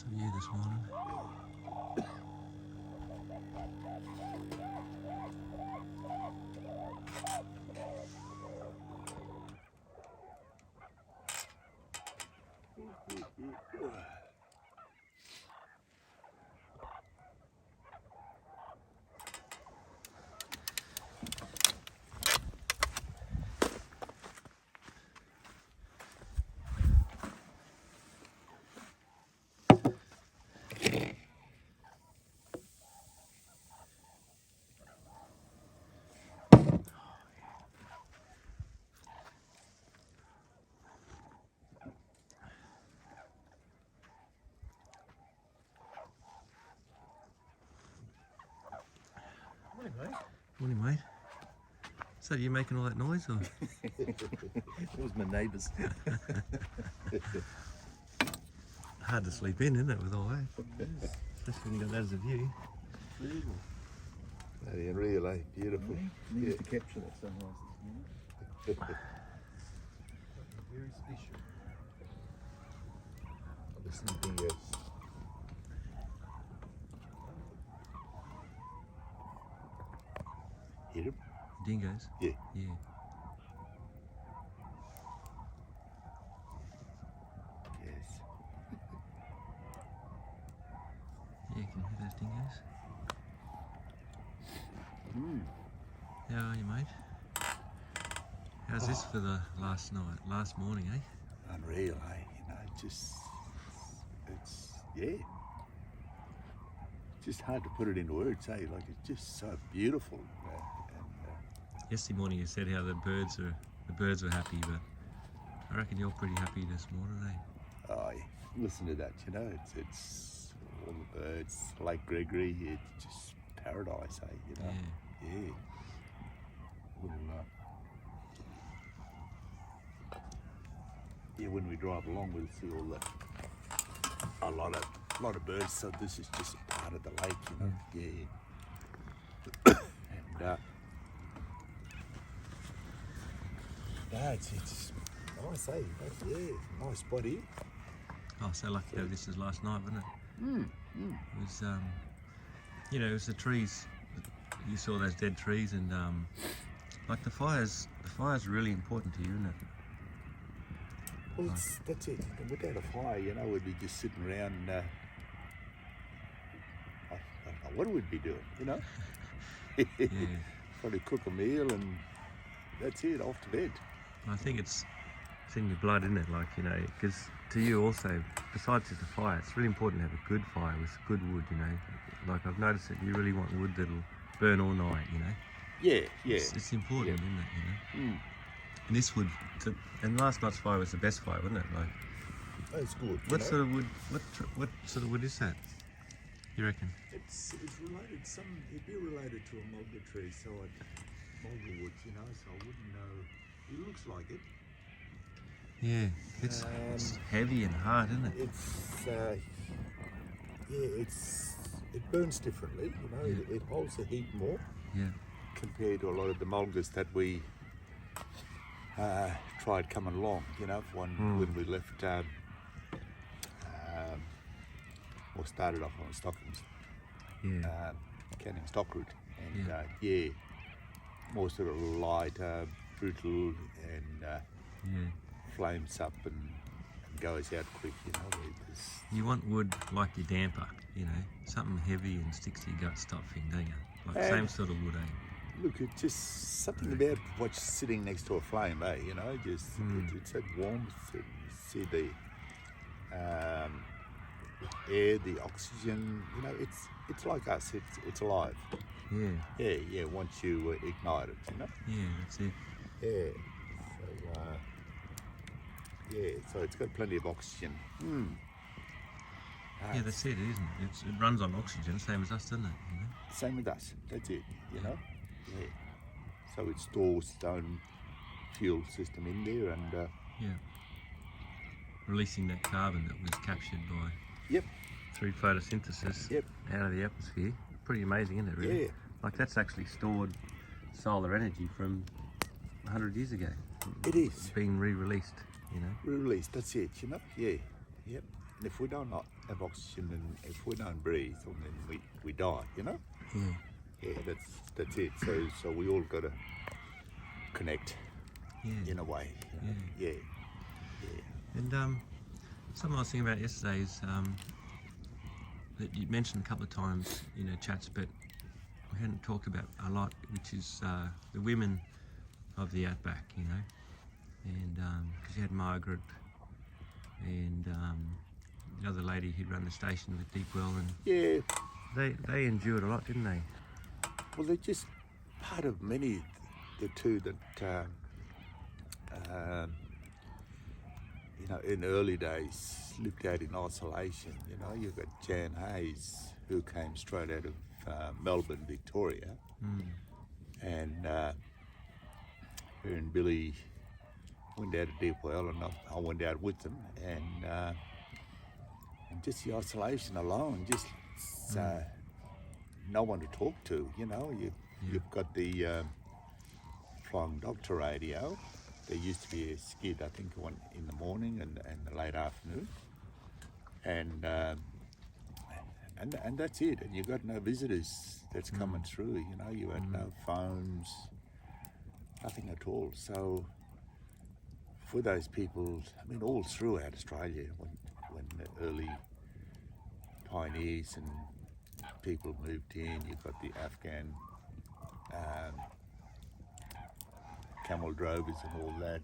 That's the view this morning. Morning, mate. Morning, mate. So you making all that noise, or? It was my neighbours. Hard to sleep in, isn't it, with all that? Especially when you got that as a view. Beautiful. Yeah, really beautiful. Needed to capture that sunrise this morning. Very special. The sleeping yes. Hear him? Dingoes? Yeah. Yeah. Yes. Yeah, you can hear those dingoes. Mm. How are you, mate? How's this for the last morning, eh? Unreal, eh? You know, it's just hard to put it into words, eh? Like, it's just so beautiful. Yesterday morning you said how the birds were happy, but I reckon you're pretty happy this morning, eh? Oh, yeah. Listen to that, you know, it's all the birds, Lake Gregory, it's just paradise, eh? You know? Yeah. When we drive along, we'll see a lot of birds. So this is just part of the lake, you know. Yeah. And it's nice, eh? Yeah, nice spot here. Oh, so lucky to have this as last night, wasn't it? Mm. It was, it was the trees. You saw those dead trees, and like the fire's really important to you, isn't it? Well, that's it. And without a fire, you know, we'd be just sitting around. I don't know what we'd be doing, you know. Yeah. Probably cook a meal and that's it, off to bed. I think it's in your blood, isn't it? Like, you know, because to you also, besides just a fire, it's really important to have a good fire with good wood, you know. Like, I've noticed that you really want wood that'll burn all night, you know. Yeah. It's important, isn't it, you know. Mm. And this wood, and last night's fire was the best fire, wasn't it? Like, That's good. what sort of wood? What sort of wood is that? You reckon? It's related. It'd be related to a mulga tree, so mulga woods, you know. So I wouldn't know. It looks like it. Yeah, it's heavy and hard, isn't it? It burns differently, you know. Yeah. It holds the heat more. Yeah. Compared to a lot of the mulgas that we tried coming along, you know, when we left or started off on Stockings, Canning Stock Route, and more sort of light, brutal, and flames up and goes out quick, you know. You want wood like your damper, you know, something heavy and sticks to your gut type thing, don't you? Like same sort of wood, eh? Look, it's just something about what's sitting next to a flame, eh? You know, just it's that warmth. You see the air, the oxygen. You know, it's like us. It's alive. Yeah. Once you ignite it, you know. Yeah, that's it. So it's got plenty of oxygen. Yeah, that's it, isn't it? It runs on oxygen, same as us, doesn't it? You know? Same with us. That's it. You know. Yeah. So it stores its own fuel system in there, and releasing that carbon that was captured by through photosynthesis out of the atmosphere. Pretty amazing, isn't it? Really? Yeah. Like that's actually stored solar energy from 100 years ago. It is being re-released, you know. Re-released. That's it. You know. Yeah. Yep. if we don't have oxygen and if we don't breathe, well, then we die, you know? Yeah. Yeah, that's it. So we all got to connect in a way. You know? Yeah. And something I was thinking about yesterday is that you mentioned a couple of times in our chats, but we hadn't talked about a lot, which is the women of the outback, you know, and because you had Margaret and the other lady who'd run the station with Deepwell, and Yeah. they endured a lot, didn't they? Well, they're just part of many, the two that, you know, in the early days lived out in isolation. You know, you've got Jan Hayes, who came straight out of Melbourne, Victoria, and her and Billy went out to Deepwell, and I went out with them, and just the isolation alone, just no one to talk to. You know, you've got the flying doctor radio. There used to be a skid, I think, one in the morning and the late afternoon, and that's it. And you got no visitors that's coming through. You know, you had no phones, nothing at all. So for those people, I mean, all throughout Australia, when the early pioneers and people moved in, you've got the Afghan camel drovers and all that.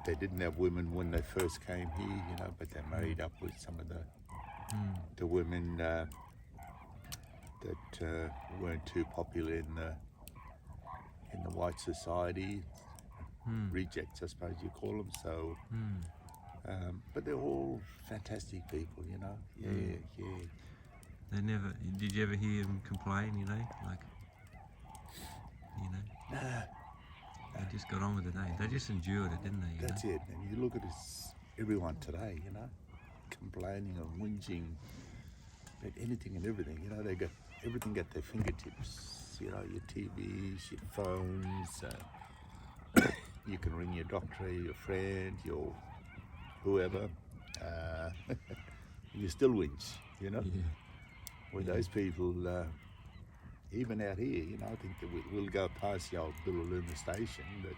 They didn't have women when they first came here, you know, but they married up with some of the women that weren't too popular in the white society, rejects, I suppose you call them. So, but they're all fantastic people, you know. Yeah. They never. Did you ever hear them complain? You know, like, you know. Nah. They just got on with it, eh? They just endured it, didn't they? That's it. And you look at everyone today, you know, complaining and whinging about anything and everything. You know, they got everything at their fingertips. You know, your TVs, your phones. You can ring your doctor, your friend, your whoever. You still whinge, you know. Yeah. With those people, even out here, you know, I think that we'll go past the old Billaluma station, but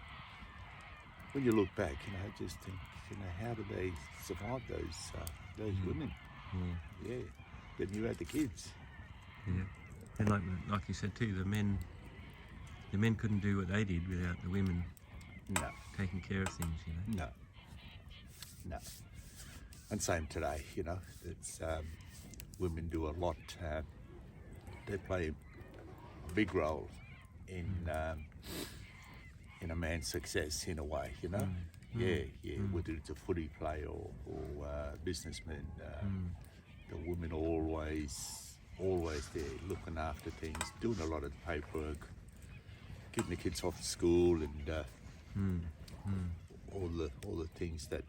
when you look back, you know, I just think, you know, how did they survive those women? Yeah. Then you had the kids. Yeah. And like you said too, the men couldn't do what they did without the women No. taking care of things, you know. No. And same today, you know, it's women do a lot. They play a big role in a man's success in a way, you know. Whether it's a footy player or businessman, the women always there, looking after things, doing a lot of the paperwork, getting the kids off to school, and all the things that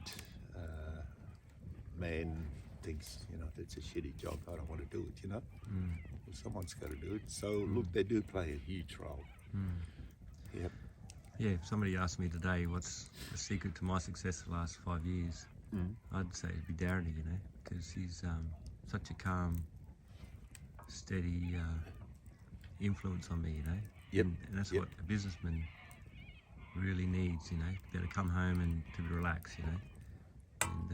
man thinks, you know, it's a shitty job, I don't want to do it, you know. Well, someone's got to do it. So look, they do play a huge role. Yep. Yeah, if somebody asked me today what's the secret to my success the last 5 years, I'd say it'd be Darren, you know, because he's such a calm, steady influence on me, you know. Yep. And that's what a businessman really needs, you know, to be able to come home and to relax, you know. And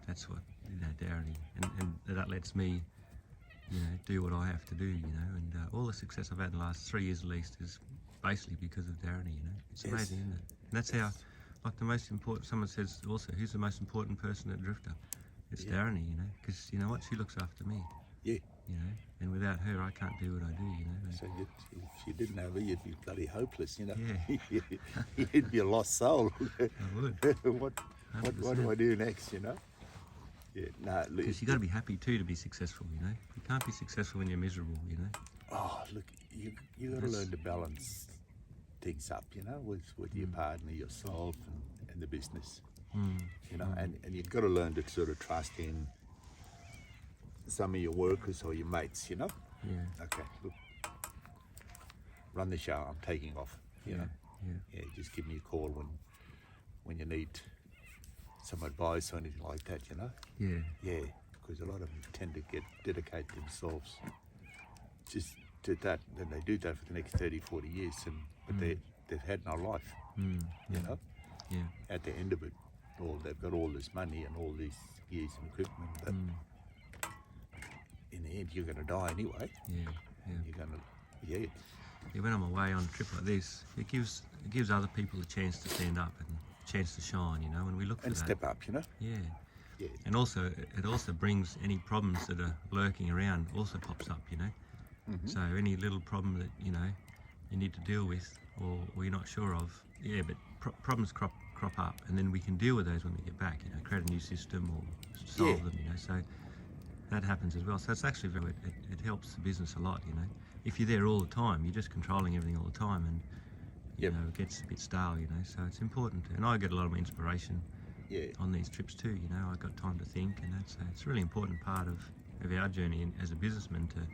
that's what, you know, Darren, and that lets me, you know, do what I have to do, you know. And all the success I've had in the last 3 years at least is basically because of Darren, you know. It's amazing, isn't it? And that's how, like, the most important, someone says also, who's the most important person at Drifta? It's Darren, you know, because, you know what, she looks after me. Yeah. You know, and without her, I can't do what I do, you know. So if you didn't have her, you'd be bloody hopeless, you know. Yeah. You'd be a lost soul. I would. What do I do next, you know? Yeah, no, because you got to be happy too to be successful, you know. You can't be successful when you're miserable, you know. Oh, look, you got to learn to balance things up, you know, with your partner, yourself, and the business. You know, and you've got to learn to sort of trust in some of your workers or your mates, you know. Yeah. Okay, look, run the show. I'm taking off. You know. Yeah. Yeah. Just give me a call when you need some advice or anything like that, you know? Yeah. Yeah, because a lot of them tend to dedicate themselves just to that, then they do that for the next 30, 40 years, but they've had no life, you know? Yeah. At the end of it, they've got all this money and all these gears and equipment, but in the end, you're going to die anyway. Yeah. Yeah. You're going to, yeah. Yeah, when I'm away on a trip like this, it gives other people a chance to stand up and a chance to shine, you know, and we look for And that. step up, you know? Yeah. Yeah. And also, it also brings any problems that are lurking around also pops up, you know. So any little problem that, you know, you need to deal with or you're not sure of, yeah, but problems crop up, and then we can deal with those when we get back, you know, create a new system or solve them, you know, so that happens as well. So it's actually it helps the business a lot, you know. If you're there all the time, you're just controlling everything all the time, and you know, it gets a bit stale, you know, so it's important. And I get a lot of inspiration on these trips too, you know. I got time to think, and it's a really important part of our journey as a businessman to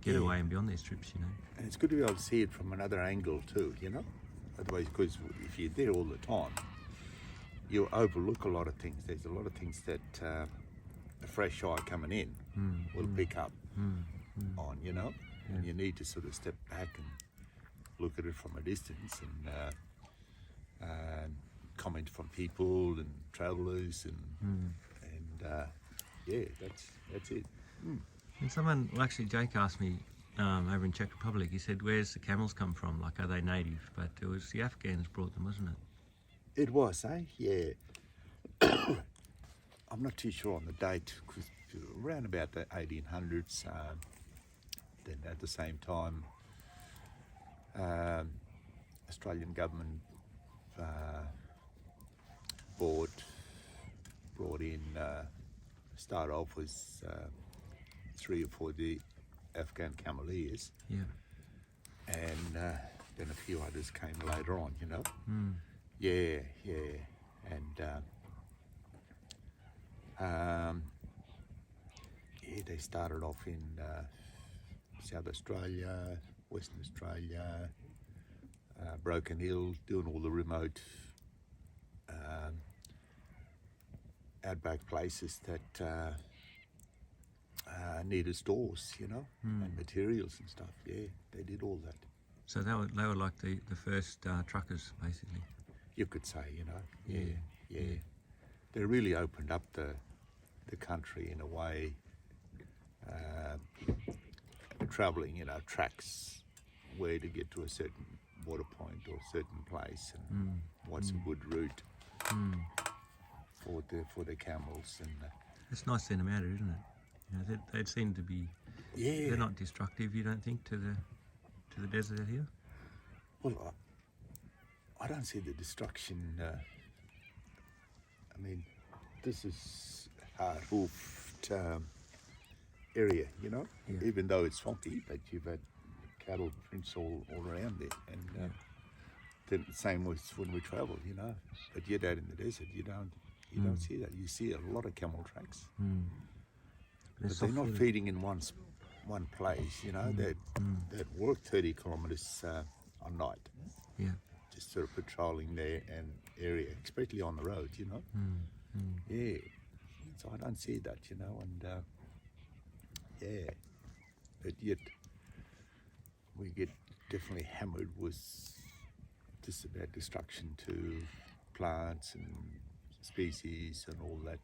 get away and beyond these trips, you know. And it's good to be able to see it from another angle too, you know. Otherwise, because if you're there all the time, you overlook a lot of things. There's a lot of things that a fresh eye coming in will pick up on, you know. And you need to sort of step back and look at it from a distance and comment from people and travellers and yeah, that's it. And someone, well, actually Jake asked me over in Czech Republic, he said, where's the camels come from? Like, are they native? But it was the Afghans brought them, wasn't it? It was, eh? Yeah. I'm not too sure on the date, because around about the 1800s, then at the same time, Australian government brought in, started off with 3 or 4 the Afghan cameleers, and then a few others came later on, you know. Yeah, and they started off in South Australia, Western Australia, Broken Hill, doing all the remote outback places that needed stores, you know, and materials and stuff. Yeah, they did all that. So they were like the first truckers, basically. You could say, you know. Yeah. They really opened up the country in a way, travelling, you know, tracks, where to get to a certain water point or a certain place, and what's a good route for the camels. And it's nice seeing them out here, isn't it? You know, they seem to be. They're not destructive, you don't think, to the desert out here? Well, I don't see the destruction. I mean, this is hard-hoofed area, you know, even though it's swampy, but you've had cattle prints all around there. And then the same with when we travel, you know. But yet out in the desert, you don't see that. You see a lot of camel tracks, but they're not feeding in one place, you know. That work 30 kilometres a night. Yeah. Just sort of patrolling their area, especially on the road, you know. Yeah. So I don't see that, you know, and but yet we get definitely hammered with just about destruction to plants and species and all that.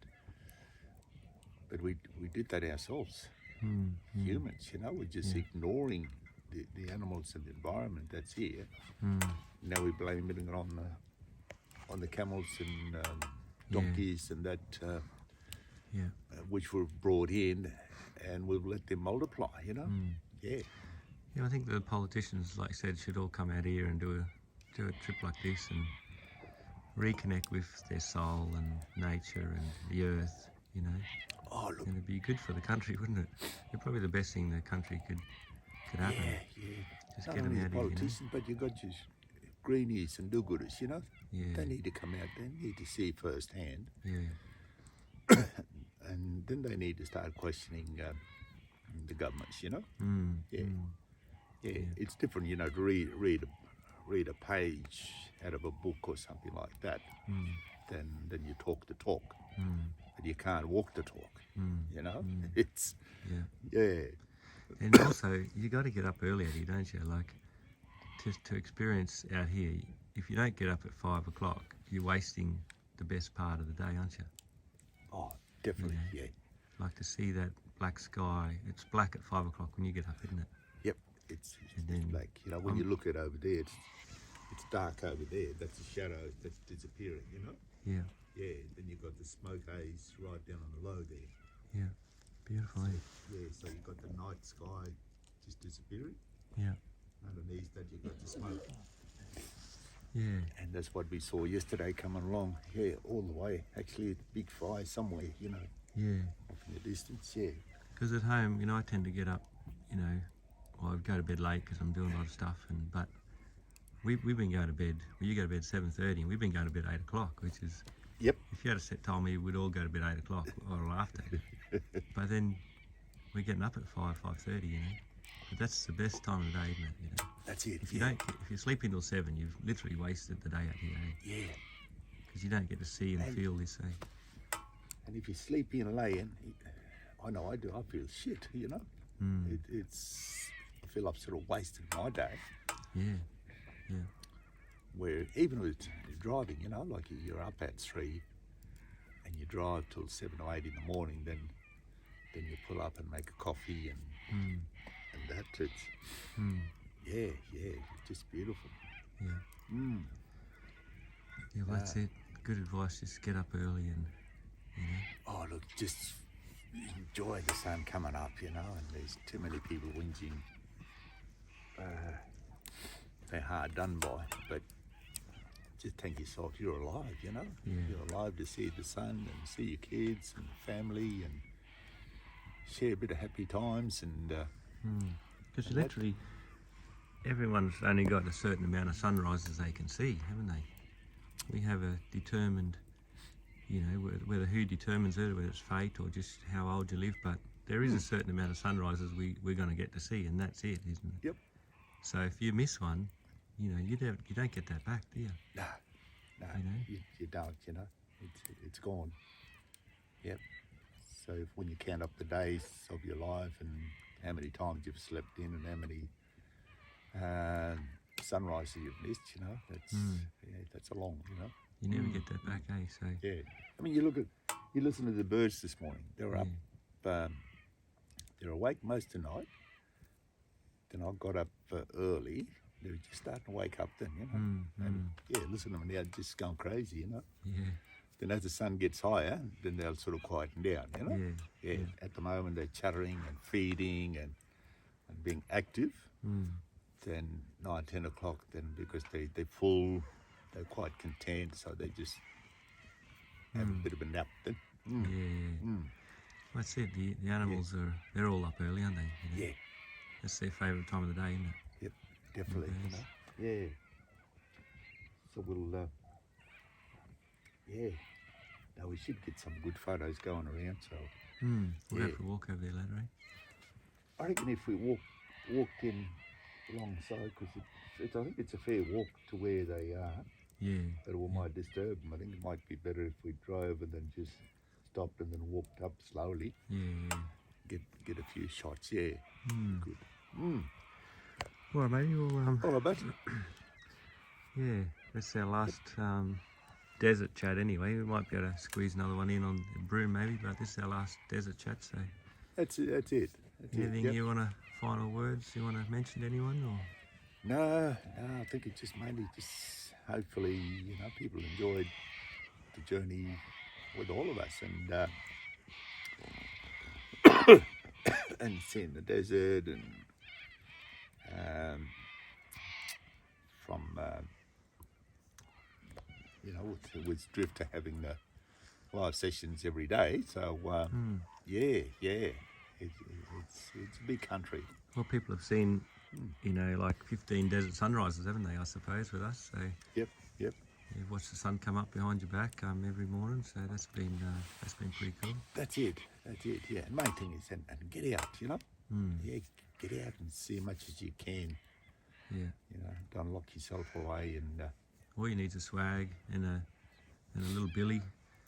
But we did that ourselves, humans, you know. We're just ignoring the animals and the environment that's here. Now we're blaming it on the camels and donkeys and that, which were brought in, and we've let them multiply, you know. Yeah, I think the politicians, like I said, should all come out here and do a trip like this and reconnect with their soul and nature and the earth, you know. Oh, look. And it'd be good for the country, wouldn't it? It's probably the best thing the country could happen. Yeah. Just Not get them only out the here, politicians, but you've got your greenies and do-gooders, you know. Yeah. They need to come out. They need to see firsthand. Yeah. And then they need to start questioning the governments, you know. Yeah. It's different, you know, to read a page out of a book or something like that, then you talk the talk, but you can't walk the talk. You know, it's yeah. And also, you got to get up early, Eddie, don't you? Like, to experience out here, if you don't get up at 5 o'clock, you're wasting the best part of the day, aren't you? Oh, definitely, You know? yeah. Like to see that black sky. It's black at 5 o'clock when you get up, isn't it? Yep, it's then black. You know, when you look at over there, it's dark over there. That's a shadow that's disappearing. You know. Yeah. Yeah. Then you've got the smoke haze right down on the low there. Yeah. Beautiful. So, Eh? yeah. So you've got the night sky just disappearing. Yeah. Underneath that, you've got the smoke. Yeah. And that's what we saw yesterday coming along. Yeah, all the way. Actually, a big fire somewhere. You know. Yeah. Off in the distance. Yeah. Because at home, you know, I tend to get up, you know, well, I go to bed late because I'm doing a lot of stuff, but we've been going to bed, well, you go to bed 7:30 and we've been going to bed 8 o'clock, which is, Yep. if you had told me we'd all go to bed 8 o'clock or after, but then we're getting up at 5:30, you know, but that's the best time of the day, isn't it, you know? That's it. If you don't, if you're sleeping till 7, you've literally wasted the day out here, eh? Yeah. Because you don't get to see and feel this, eh? And if you sleep in laying, I know I do. I feel shit, you know. I feel I've sort of wasted my day. Yeah, yeah. Where even with driving, you know, like you're up at 3 and you drive till 7 or 8 in the morning, then you pull up and make a coffee and that. It's yeah, it's just beautiful. Yeah. Yeah, well, that's it. Good advice. Just get up early and, you know. Oh, look, just enjoy the sun coming up, you know, and there's too many people whinging. They're hard done by, but just thank yourself you're alive, you know. Yeah. You're alive to see the sun and see your kids and family and share a bit of happy times and... Because literally, everyone's only got a certain amount of sunrises they can see, haven't they? We have a determined, you know, whether who determines it, whether it's fate or just how old you live, but there is a certain amount of sunrises we're going to get to see, and that's it, isn't it? Yep. So if you miss one, you know, you don't get that back, do you? No, You know? you don't, you know. It's gone. Yep. So when you count up the days of your life and how many times you've slept in and how many sunrises you've missed, you know, that's a long, you know. You never get that back, eh? So Yeah. I mean, you listen to the birds this morning. They were up, they're awake most of the night. Then I got up early. They were just starting to wake up then, you know. And listen to them now, just going crazy, you know. yeah, Then as the sun gets higher, then they'll sort of quieten down, you know. yeah. At the moment they're chattering and feeding and being active. Then 9, 10 o'clock, then because they're full, they're quite content, so they just have a bit of a nap then. Yeah. Well, that's it. The animals they're all up early, aren't they? You know? Yeah. That's their favourite time of the day, isn't it? Yep, definitely. You know? Yeah. So we'll, no, we should get some good photos going around. So We'll have to walk over there later, eh? I reckon if we walked in alongside, because I think it's a fair walk to where they are. Yeah. But it might disturb them. I think it might be better if we drove and then just stopped and then walked up slowly. Yeah. Get a few shots. Yeah. Good. All right, maybe we'll All right, mate. yeah, that's our last desert chat anyway. We might be able to squeeze another one in on the Broome maybe, but this is our last desert chat, so... That's it. Anything you want to, final words you want to mention to anyone, or...? No, I think it's just mainly just hopefully, you know, people enjoyed the journey with all of us and seeing the desert and from you know, with Drifta having the live sessions every day, so it's a big country. Well, people have seen, you know, like 15 desert sunrises, haven't they, I suppose, with us, so... Yep. You've watched the sun come up behind your back every morning, so that's been pretty cool. That's it, yeah. And main thing is, and get out, you know? Yeah, get out and see as much as you can. Yeah. You know, don't lock yourself away and... All you need is a swag and and a little billy.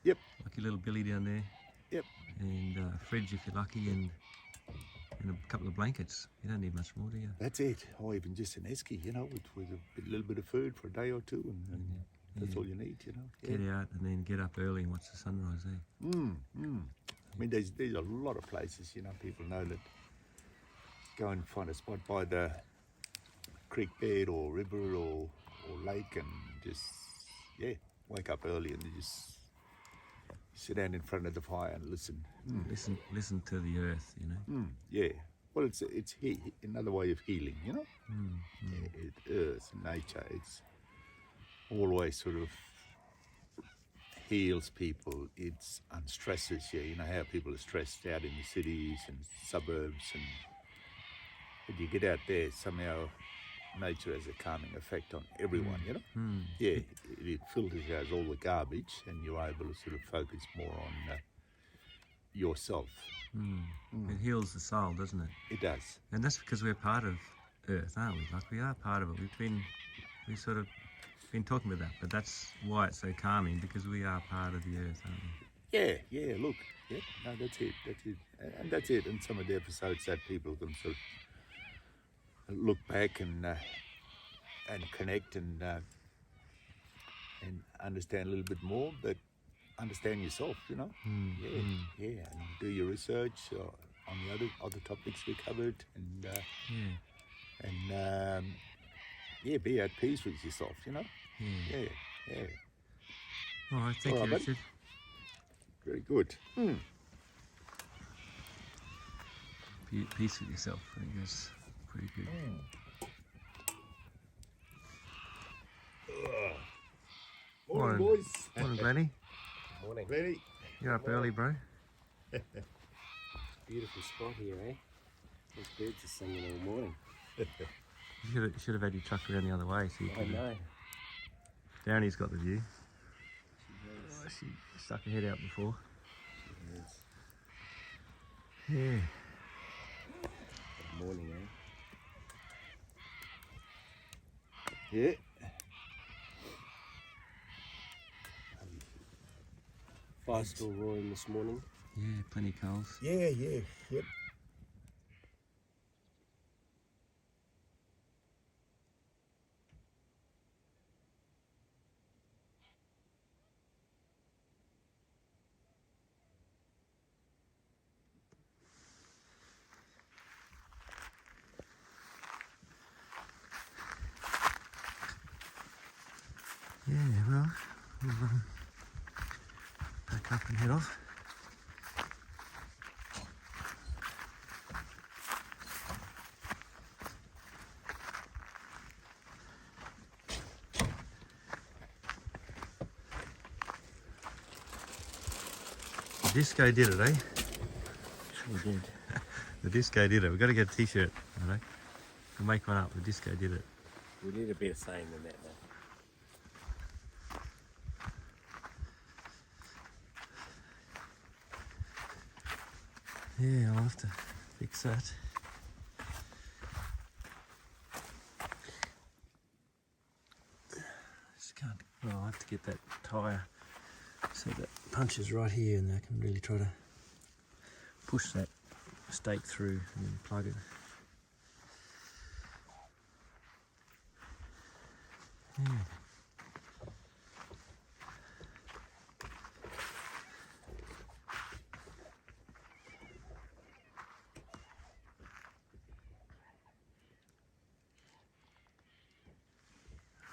Yep. Like your little billy down there. Yep. And a fridge if you're lucky, and a couple of blankets. You don't need much more, do you? That's it. Or even just an esky, you know, with a little bit of food for a day or two, and that's all you need, you know. Get out and then get up early and watch the sunrise there. I mean, there's a lot of places, you know, people know that go and find a spot by the creek bed or river or lake and just, wake up early and just sit down in front of the fire and listen. Listen to the earth, you know. Yeah. Well, it's another way of healing, you know. Earth, nature, it's always sort of heals people. It's unstresses you. You know how people are stressed out in the cities and suburbs, and when you get out there, somehow nature has a calming effect on everyone, you know. It filters out all the garbage, and you're able to sort of focus more on yourself. It heals the soul, doesn't it? It does. And that's because we're part of Earth, aren't we? Like, we are part of it. We've sort of been talking about that, but that's why it's so calming, because we are part of the Earth, aren't we? Yeah, look. Yeah, no, that's it. And that's it. And some of the episodes that people can sort of look back and connect and understand a little bit more, but understand yourself, you know. And do your research on the other topics we covered, and be at peace with yourself, you know. All right, thank you, Richard. Very good. Be at peace with yourself. I think that's pretty good. Morning, boys. Morning, Glennie. Morning. Ready? You're up early, bro. Beautiful spot here, eh? Those birds are singing all morning. You should have had your truck around the other way. So you I could, know. Downey's got the view. She stuck her head out before. Yeah. Good morning, eh? Yeah. Fire still roaring this morning. Yeah, plenty of coals. Yep. Yeah, well, we'll back up and head off. The disco did it, eh? We did. The disco did it. We've got to get a t-shirt, all right? We'll make one up. The disco did it. We need a better saying than that, though. Yeah, I'll have to fix that. Just can't. Well, I'll have to get that tyre so that punches right here, and I can really try to push that stake through and then plug it. Yeah.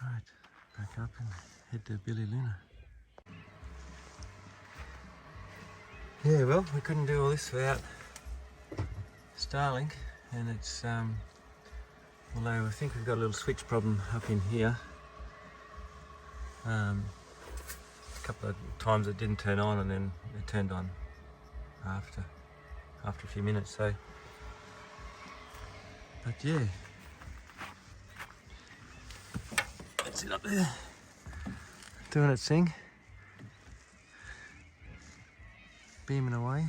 Right, back up and head to Billy Luna. Yeah, well, we couldn't do all this without Starlink, and it's although I think we've got a little switch problem up in here. A couple of times it didn't turn on, and then it turned on after a few minutes. So, but yeah, that's it up there, doing its thing, beaming away.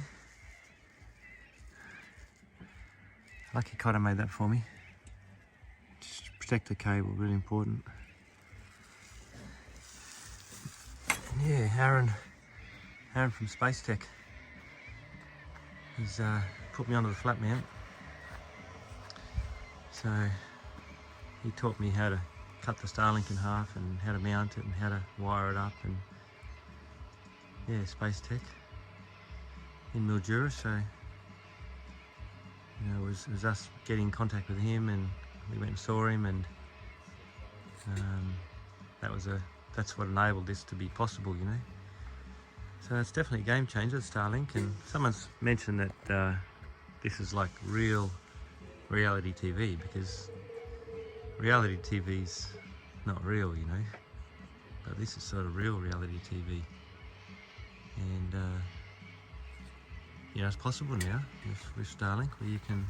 Lucky Cotter made that for me. Just protect the cable, really important. Yeah, Aaron from Space Tech. He's put me onto the flat mount. So he taught me how to cut the Starlink in half and how to mount it and how to wire it up, and yeah, Space Tech in Mildura. So you know, it was us getting in contact with him, and we went and saw him, and that's what enabled this to be possible, you know. So it's definitely a game changer, Starlink, and someone's mentioned that this is like real reality TV, because reality TV's not real, you know, but this is sort of real reality TV, and you know, it's possible now with Starlink, where you can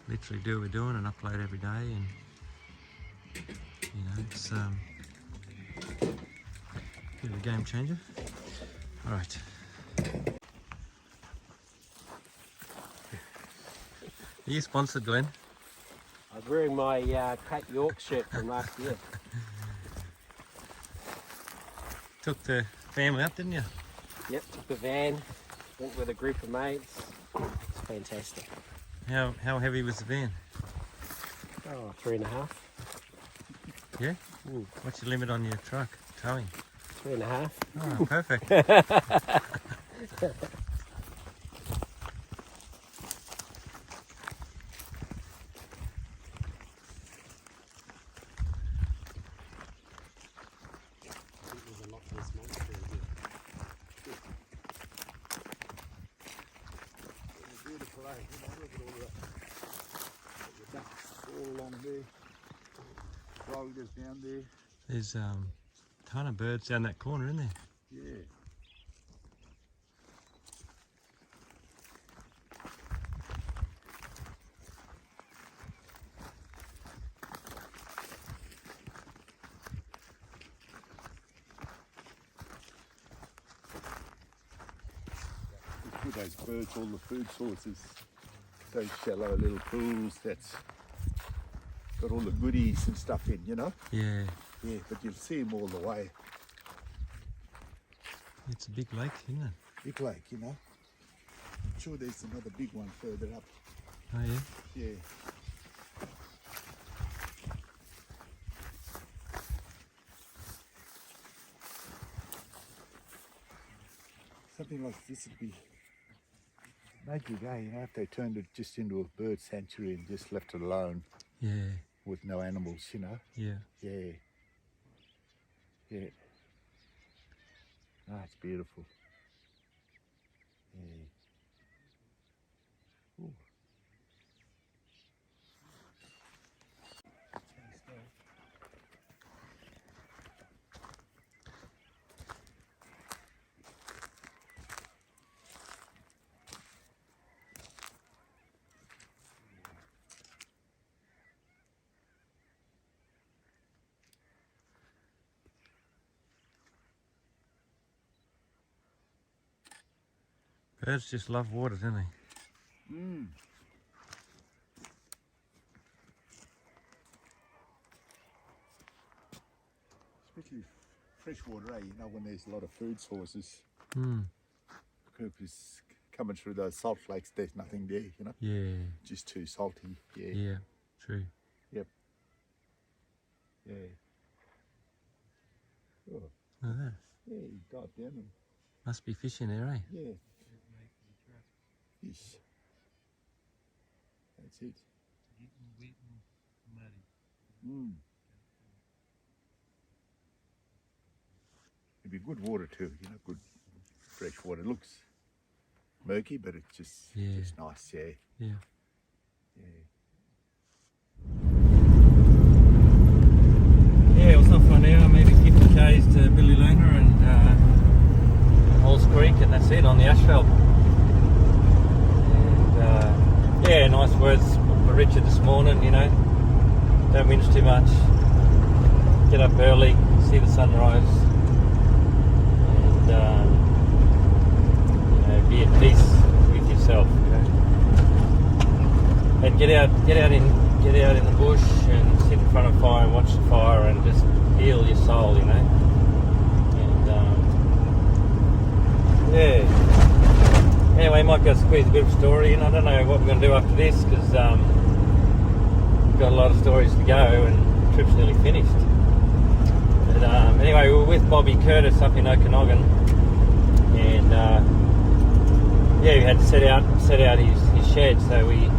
literally do what we're doing and upload every day, and you know, it's a bit of a game changer. All right. Are you sponsored, Glenn? I was wearing my Cape York shirt from last year. Took the family up, didn't you? Yep, took the van, went with a group of mates. It's fantastic. How heavy was the van? Oh, 3.5. Yeah? What's your limit on your truck towing? 3.5. Oh, perfect. All along there, rovers down there. There's a ton of birds down that corner, isn't there? Yeah. With those birds, all the food sources, those shallow little pools, that's got all the goodies and stuff in, you know? Yeah. Yeah, but you'll see them all the way. It's a big lake, isn't it? Big lake, you know? I'm sure there's another big one further up. Oh, yeah? Yeah. Something like this would be magic, eh? You know, if they turned it just into a bird sanctuary and just left it alone. Yeah. With no animals, you know? Yeah. Yeah. Yeah. Ah, it's beautiful. Yeah. Ooh. Birds just love water, don't they? Mm. Especially fresh water, eh? You know, when there's a lot of food sources. Mm. Because coming through those salt flakes, there's nothing there, you know? Yeah. Just too salty. Yeah. Yeah, true. Yep. Yeah. Oh. Look at that. Yeah, you got them. Must be fish in there, eh? Yeah. Fish. That's it. Mm. It'd be good water too, you know, good fresh water. It looks murky, but it's just nice, yeah. Yeah. Yeah. Yeah, it was not fun hour, maybe 50 k's to Billy Luna and Halls Creek, and that's it on the asphalt. And yeah, nice words for Richard this morning, you know. Don't whinge too much. Get up early, see the sunrise, and you know, be at peace with yourself, you know. And get out in the bush and sit in front of fire and watch the fire and just heal your soul, you know. And yeah. Anyway, might be able to squeeze a bit of a story in. I don't know what we're going to do after this because we've got a lot of stories to go and the trip's nearly finished. But anyway, we were with Bobby Curtis up in Okanagan, and yeah, we had to set out his shed. So we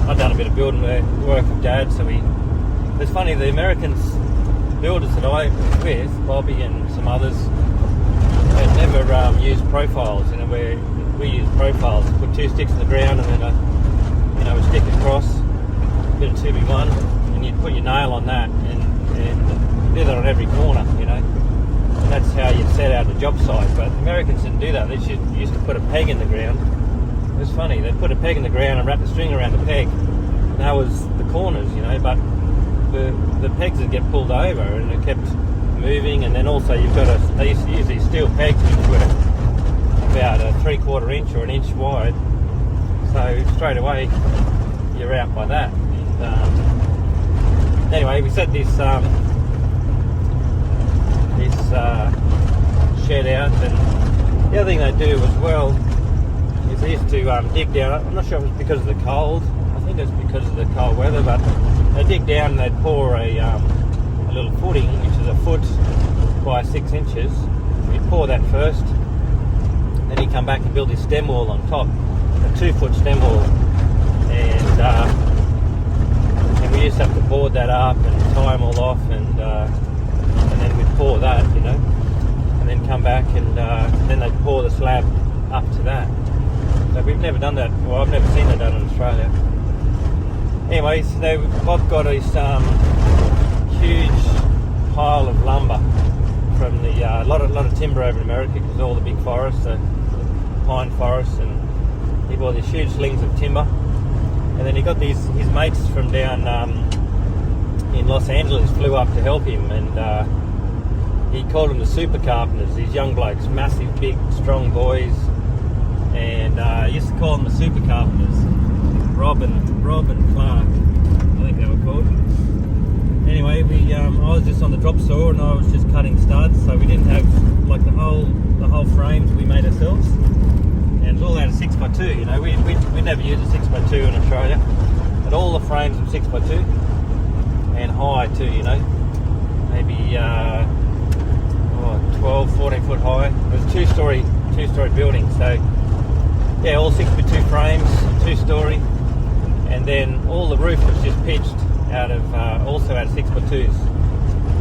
I'd done a bit of building work with Dad. So it's funny, the Americans builders that I was with, Bobby and some others, had never used profiles. You know, where we use profiles, put two sticks in the ground and then a stick across, a bit of 2B1, and you'd put your nail on that and did it on every corner, you know. And that's how you'd set out a job site. But Americans didn't do that. They used to put a peg in the ground. It was funny. They'd put a peg in the ground and wrap the string around the peg. And that was the corners, you know, but the pegs would get pulled over and it kept moving. And then also they used to use these steel pegs which were about a 3/4 inch or an inch wide. So straight away you're out by that. And anyway, we set this shed out, and the other thing they do as well is they used to dig down. I'm not sure if it's because of the cold. I think it's because of the cold weather, but they dig down and they'd pour a little footing, which is a foot by 6 inches. You'd pour that first, then you come back and build this stem wall on top, a 2-foot stem wall, and we used to have to board that up and tie them all off, and then we'd pour that, you know, and then come back and then they'd pour the slab up to that. So we've never done that. Well, I've never seen that done in Australia. Anyway, so Bob got his huge pile of lumber from the a lot of timber over in America because all the big forests, pine forests, and he bought these huge slings of timber. And then he got his mates from down in Los Angeles flew up to help him, and he called them the super carpenters, these young blokes, massive, big, strong boys, and he used to call them the super carpenters. Rob and Clark, I think they were called. Anyway, I was just on the drop saw and I was just cutting studs, so we didn't have like the whole frames we made ourselves. And it's all out of 6x2, you know. We never used a 6x2 in Australia, but all the frames were 6x2 and high too, you know. Maybe 12, 14 foot high. It was a two-story building, so yeah, all 6x2 frames, 2-story, and then all the roof was just pitched also out of 6x2s,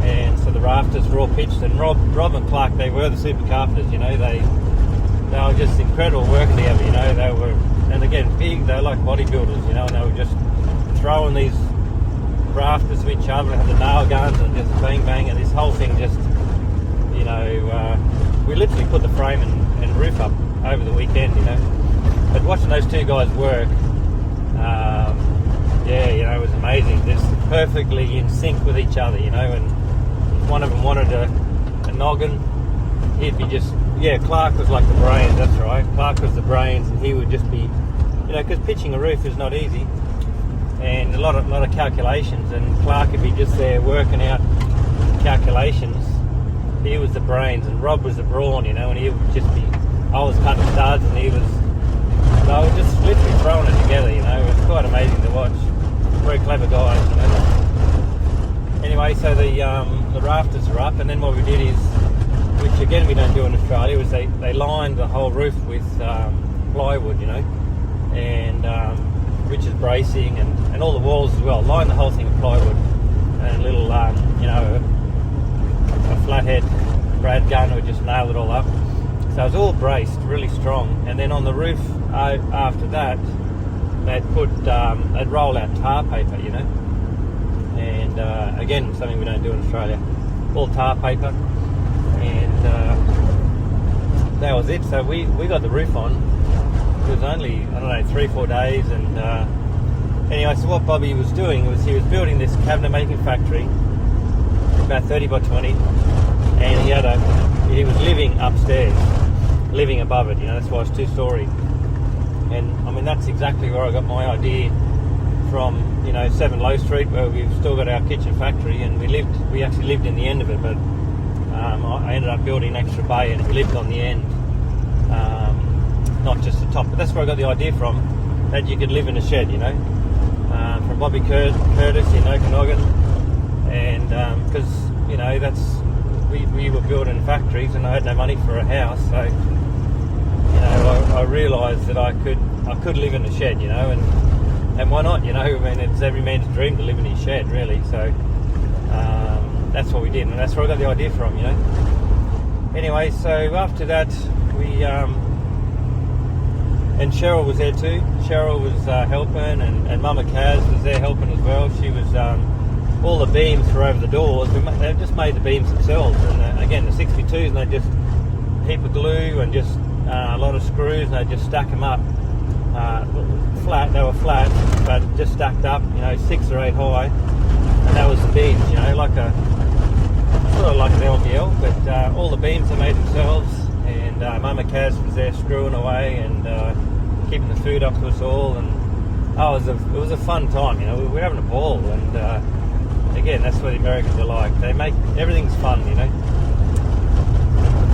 and so the rafters were all pitched. And Rob and Clark, they were the super carpenters, you know. They were just incredible working together, you know. They were, and again, big. They were like bodybuilders, you know, and they were just throwing these rafters to each other and had the nail guns and just bang bang, and this whole thing just, you know, we literally put the frame and roof up over the weekend, you know. But watching those two guys work, yeah, you know, it was amazing. Just perfectly in sync with each other, you know. And if one of them wanted a noggin, he'd be just, yeah, Clark was like the brains, that's right. Clark was the brains, and he would just be, you know, because pitching a roof is not easy, and a lot of calculations, and Clark would be just there working out calculations. He was the brains, and Rob was the brawn, you know, and he would just be, I was cutting studs, and they were just literally throwing it together, you know. It was quite amazing to watch. Very clever guys, you know. Anyway, so the rafters are up, and then what we did is, which again we don't do in Australia, was they lined the whole roof with plywood, you know, and which is bracing, and all the walls as well. Lined the whole thing with plywood, and a little, you know, a flathead brad gun would just nail it all up. So it was all braced, really strong. And then on the roof after that, they'd roll out tar paper, you know. And again, something we don't do in Australia. All tar paper. And that was it. So we got the roof on. It was only, I don't know, 3-4 days. And anyway, so what Bobby was doing was he was building this cabinet making factory, about 30 by 20. And he was living upstairs, living above it, you know. That's why it's 2-story. And I mean, that's exactly where I got my idea from, you know, 7 Low Street, where we've still got our kitchen factory, and we actually lived in the end of it, but I ended up building an extra bay and it lived on the end, not just the top. But that's where I got the idea from, that you could live in a shed, you know, from Bobby Curtis in Okanagan, and because you know we were building factories and I had no money for a house, so you know I realised that I could live in a shed, you know, and why not, you know? I mean, it's every man's dream to live in his shed, really. So that's what we did, and that's where I got the idea from, you know. Anyway, so after that, we and Cheryl was there too. Cheryl was helping, and Mama Kaz was there helping as well. She was all the beams were over the doors. They just made the beams themselves, and again the 62s, and they just heap of glue and just a lot of screws, and they just stack them up flat. They were flat, but just stacked up, you know, 6 or 8 high, and that was the beams, you know, like a sort of like an LVL, but all the beams are made themselves, and Mama Kaz was there screwing away and keeping the food up to us all, and it was a fun time, you know. We were having a ball, and again, that's what the Americans are like. They make everything's fun, you know.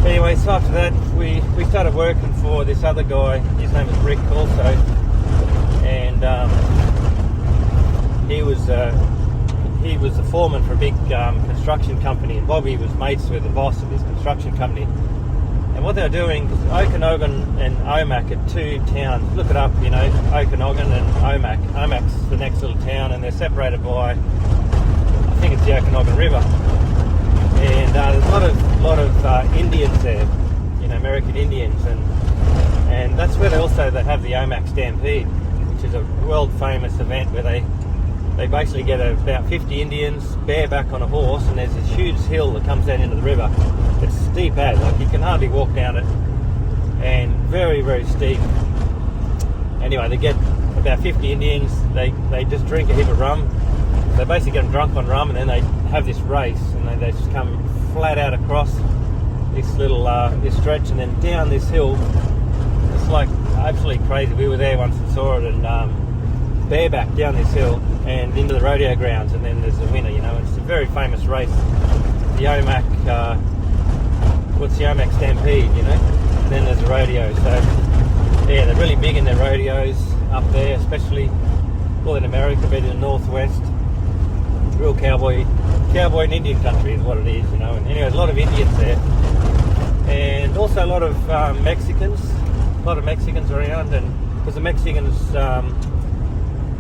Anyway, so after that, we started working for this other guy. His name was Rick also, and he was the foreman for a big construction company, and Bobby was mates with the boss of this construction company. And what they were doing, Okanagan and Omak are 2 towns. Look it up, you know, Okanagan and Omak. Omak's the next little town, and they're separated by, I think it's the Okanagan River. And there's a lot of Indians there, you know, American Indians, and that's where they have the Omak Stampede, which is a world famous event where they basically get about 50 Indians bareback on a horse, and there's this huge hill that comes down into the river. It's steep as, like you can hardly walk down it, and very, very steep. Anyway, they get about 50 Indians, they just drink a heap of rum. They basically get them drunk on rum, and then they have this race, and they just come flat out across this little this stretch, and then down this hill. It's like absolutely crazy. We were there once and saw it, and bareback down this hill and into the rodeo grounds, and then there's the winner, you know. It's a very famous race, the Omak, what's the Omak Stampede, you know, and then there's the rodeo. So yeah, they're really big in their rodeos up there, especially well in America, but in the Northwest. Real cowboy and Indian country is what it is, you know. And anyway, there's a lot of Indians there, and also a lot of Mexicans. A lot of Mexicans around, and because the Mexicans,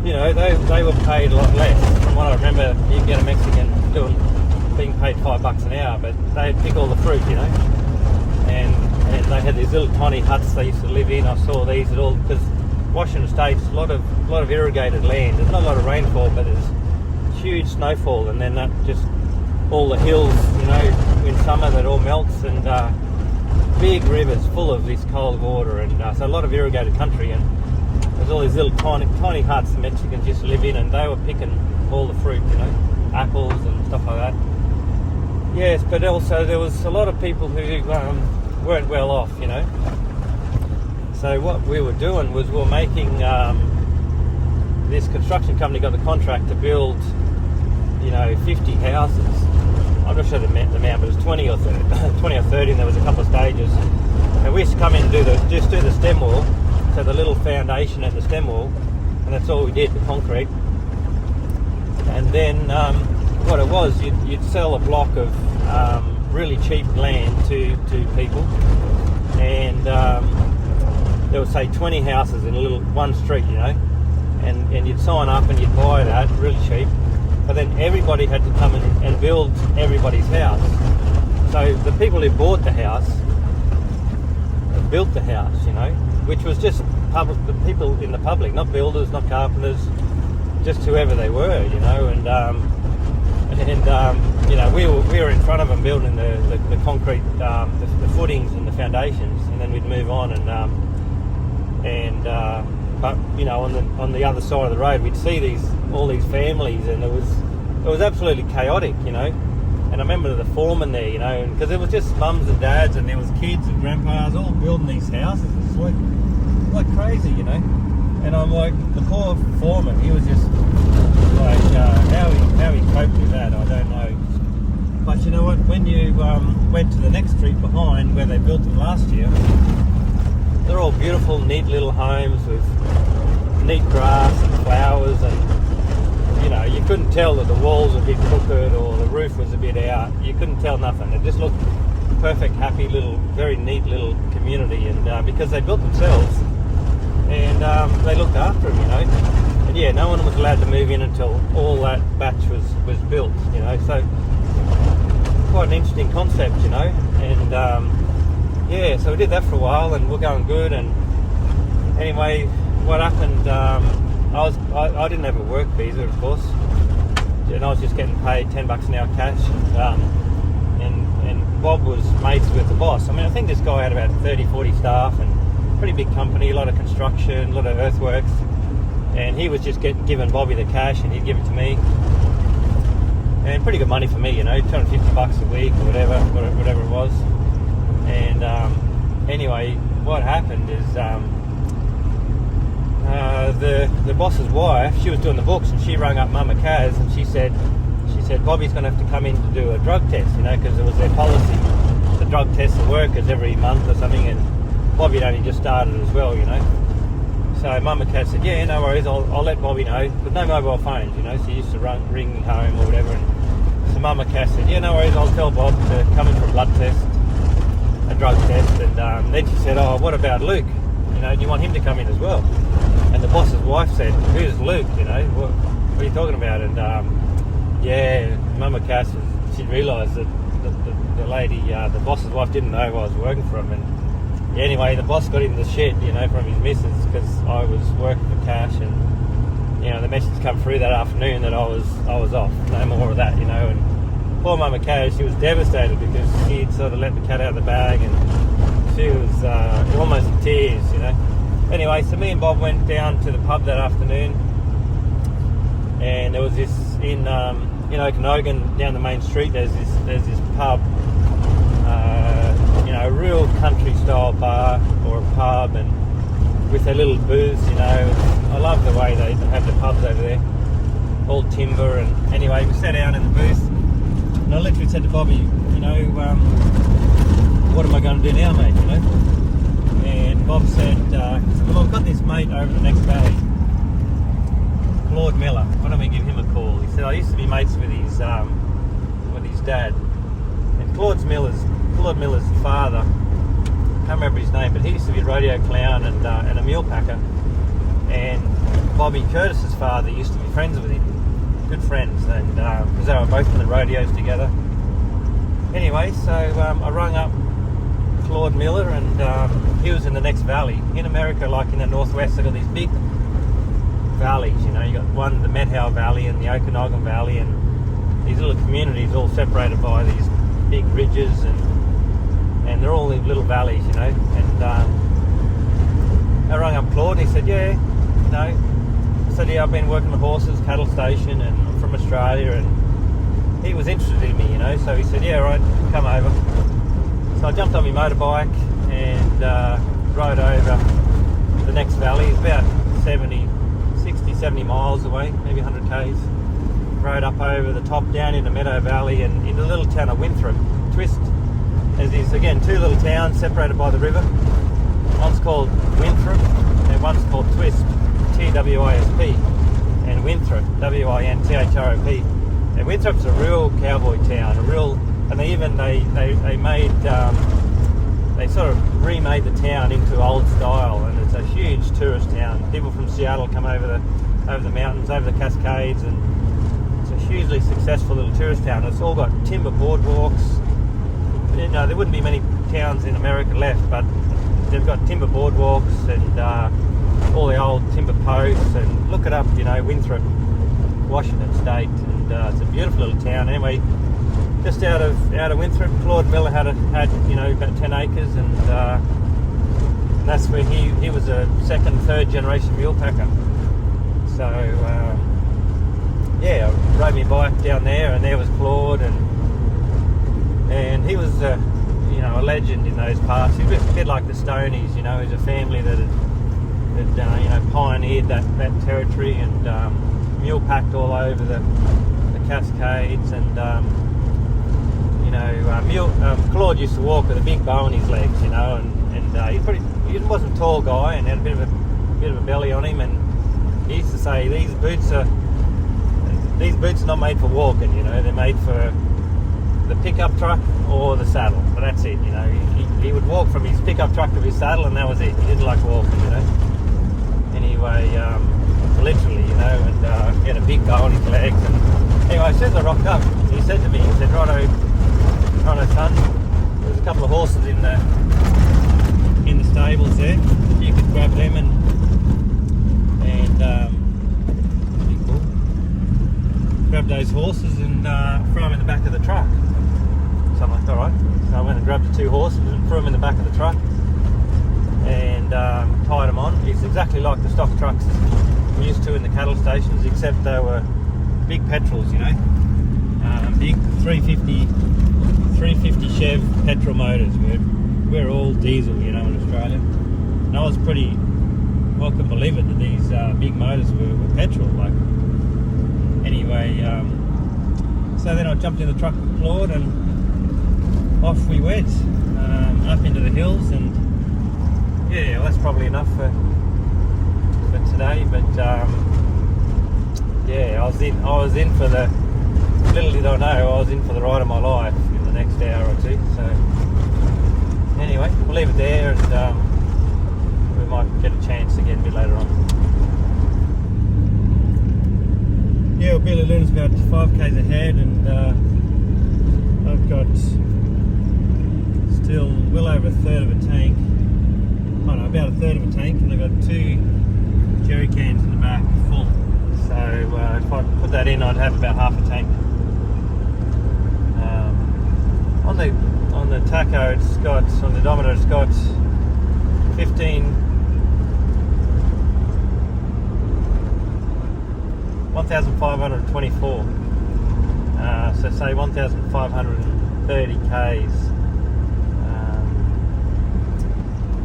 you know, they were paid a lot less. From what I remember, you can get a Mexican being paid $5 an hour, but they'd pick all the fruit, you know. And they had these little tiny huts they used to live in. I saw these at all, because Washington State's a lot of irrigated land. There's not a lot of rainfall, but there's huge snowfall, and then that just all the hills, you know, in summer that all melts, and big rivers full of this cold water, and so a lot of irrigated country, and there's all these little tiny huts the Mexicans used to live in, and they were picking all the fruit, you know, apples and stuff like that. Yes, but also there was a lot of people who weren't well off, you know. So what we were doing was we were making this construction company got the contract to build, you know, 50 houses. I'm not sure the amount, but it was 20 or 30, and there was a couple of stages. And we used to come in and do the stem wall, so the little foundation and the stem wall, and that's all we did, the concrete. And then what it was, you'd sell a block of really cheap land to people, and there was, say, 20 houses in one street, you know, and you'd sign up and you'd buy that really cheap. But then everybody had to come in and build everybody's house. So the people who bought the house built the house, you know, which was just the people in the public, not builders, not carpenters, just whoever they were, you know. And you know, we were in front of them building the concrete, the footings and the foundations, and then we'd move on, but you know, on the other side of the road, we'd see all these families, and it was absolutely chaotic, you know. And I remember the foreman there, you know, because it was just mums and dads, and there was kids and grandpas all building these houses. It's like crazy, you know. And I'm like, the poor foreman, he was just like, how he coped with that, I don't know. But you know what? When you went to the next street behind where they built them last year, they're all beautiful, neat little homes with neat grass and flowers, and you know, you couldn't tell that the walls were a bit crooked or the roof was a bit out. You couldn't tell nothing. It just looked perfect, happy little, very neat little community, and because they built themselves and they looked after them, you know. And yeah, no one was allowed to move in until all that batch was built, you know. So quite an interesting concept, you know. And yeah, so we did that for a while, and we're going good. And anyway, what happened? I didn't have a work visa, of course, and I was just getting paid $10 an hour cash. And Bob was mates with the boss. I mean, I think this guy had about 30-40 staff, and pretty big company, a lot of construction, a lot of earthworks. And he was just giving Bobby the cash, and he'd give it to me. And pretty good money for me, you know, $250 a week or whatever it was. And anyway, what happened is the boss's wife, she was doing the books, and she rang up Mama Kaz, and she said Bobby's going to have to come in to do a drug test, you know, because it was their policy to drug test the workers every month or something, and Bobby had only just started as well, you know. So Mama Kaz said, yeah, no worries, I'll let Bobby know, but no mobile phones, you know, so he used to ring home or whatever. And so Mama Kaz said, yeah, no worries, I'll tell Bob to come in for a blood test, a drug test. And then she said, oh, what about Luke? You know, do you want him to come in as well? And the boss's wife said, who's Luke? You know, what are you talking about? And yeah, Mama Cass, she realised that the lady, the boss's wife, didn't know I was working for him. And anyway, the boss got in the shit, you know, from his missus, because I was working for cash. And you know, the message come through that afternoon that I was off. No more of that, you know. And poor Mama Cass, she was devastated because she'd sort of let the cat out of the bag, and she was almost in tears, you know. Anyway, so me and Bob went down to the pub that afternoon, and there was this in Okanagan, down the main street. There's this pub, you know, a real country style bar or a pub, and with their little booths, you know. I love the way they have the pubs over there, all timber. And anyway, we sat down in the booth, and I literally said to Bobby, you know, what am I going to do now, mate? You know. And Bob said, well, I've got this mate over the next valley, Claude Miller. Why don't we give him a call? He said, I used to be mates with his dad. And Claude Miller's father, I can't remember his name, but he used to be a rodeo clown and a mule packer. And Bobby Curtis's father used to be friends with him, good friends, and because they were both in the rodeos together. Anyway, so I rung up Claude Miller, and he was in the next valley. In America, like in the northwest, they've got these big valleys, you know. You got one, the Methow Valley and the Okanagan Valley, and these little communities all separated by these big ridges, and they're all little valleys, you know. And I rang up Claude, and he said, yeah, you know. I said, yeah, I've been working the horses, cattle station, and I'm from Australia, and he was interested in me, you know. So he said, yeah, right, come over. So I jumped on my motorbike and rode over the next valley. It's about 70 miles away, maybe 100 k's. Rode up over the top, down into Meadow Valley, and into the little town of Winthrop. Twist. There's these, again, two little towns separated by the river. One's called Winthrop, and one's called Twist, T-W-I-S-P, and Winthrop, W-I-N-T-H-R-O-P. And Winthrop's a real cowboy town, and they sort of remade the town into old style, and it's a huge tourist town. People from Seattle come over the mountains, over the Cascades, and it's a hugely successful little tourist town. It's all got timber boardwalks. You know, there wouldn't be many towns in America left, but they've got timber boardwalks and all the old timber posts. And look it up, you know, Winthrop, Washington State, and it's a beautiful little town. Anyway, just out of Winthrop, Claude Miller had you know, about 10 acres, and that's where he was a second, third generation mule packer. So yeah, I rode my bike down there, and there was Claude, and he was you know, a legend in those parts. He was a bit like the Stonies, you know. He's a family that had you know, pioneered that territory, and mule packed all over the Cascades, and Claude used to walk with a big bow in his legs, and he wasn't a tall guy and had a bit of a belly on him, and he used to say these boots are not made for walking, they're made for the pickup truck or the saddle, but that's it, he would walk from his pickup truck to his saddle and that was it. He didn't like walking, anyway, literally, and he had a big bow on his legs, and anyway, as soon as I rocked up, he said to me, righto son, there's a couple of horses in the stables there, you could grab them and pretty cool. Grab those horses and throw them in the back of the truck. So I'm like, alright. So I went and grabbed the 2 horses and threw them in the back of the truck and tied them on. It's exactly like the stock trucks we're used to in the cattle stations, except they were big petrols, big 350 Chev petrol motors. We're all diesel, in Australia. And I was pretty, well, I couldn't believe it that these big motors were petrol. Anyway, so then I jumped in the truck with Claude and off we went up into the hills, and yeah, well, that's probably enough for today. But yeah, I was in for the, little did I know, I was in for the ride of my life in the next hour or two. So anyway, we'll leave it there, and we might get a chance again a bit later on. Yeah, well, Billy Luna's about 5 k's ahead, and I've got still well over a third of a tank. Oh no, about a third of a tank, and I've got 2 jerry cans in the back full. So if I put that in, I'd have about half a tank. On the tacho, it's got, on the odometer, it's got 1,524. So say 1,530 k's.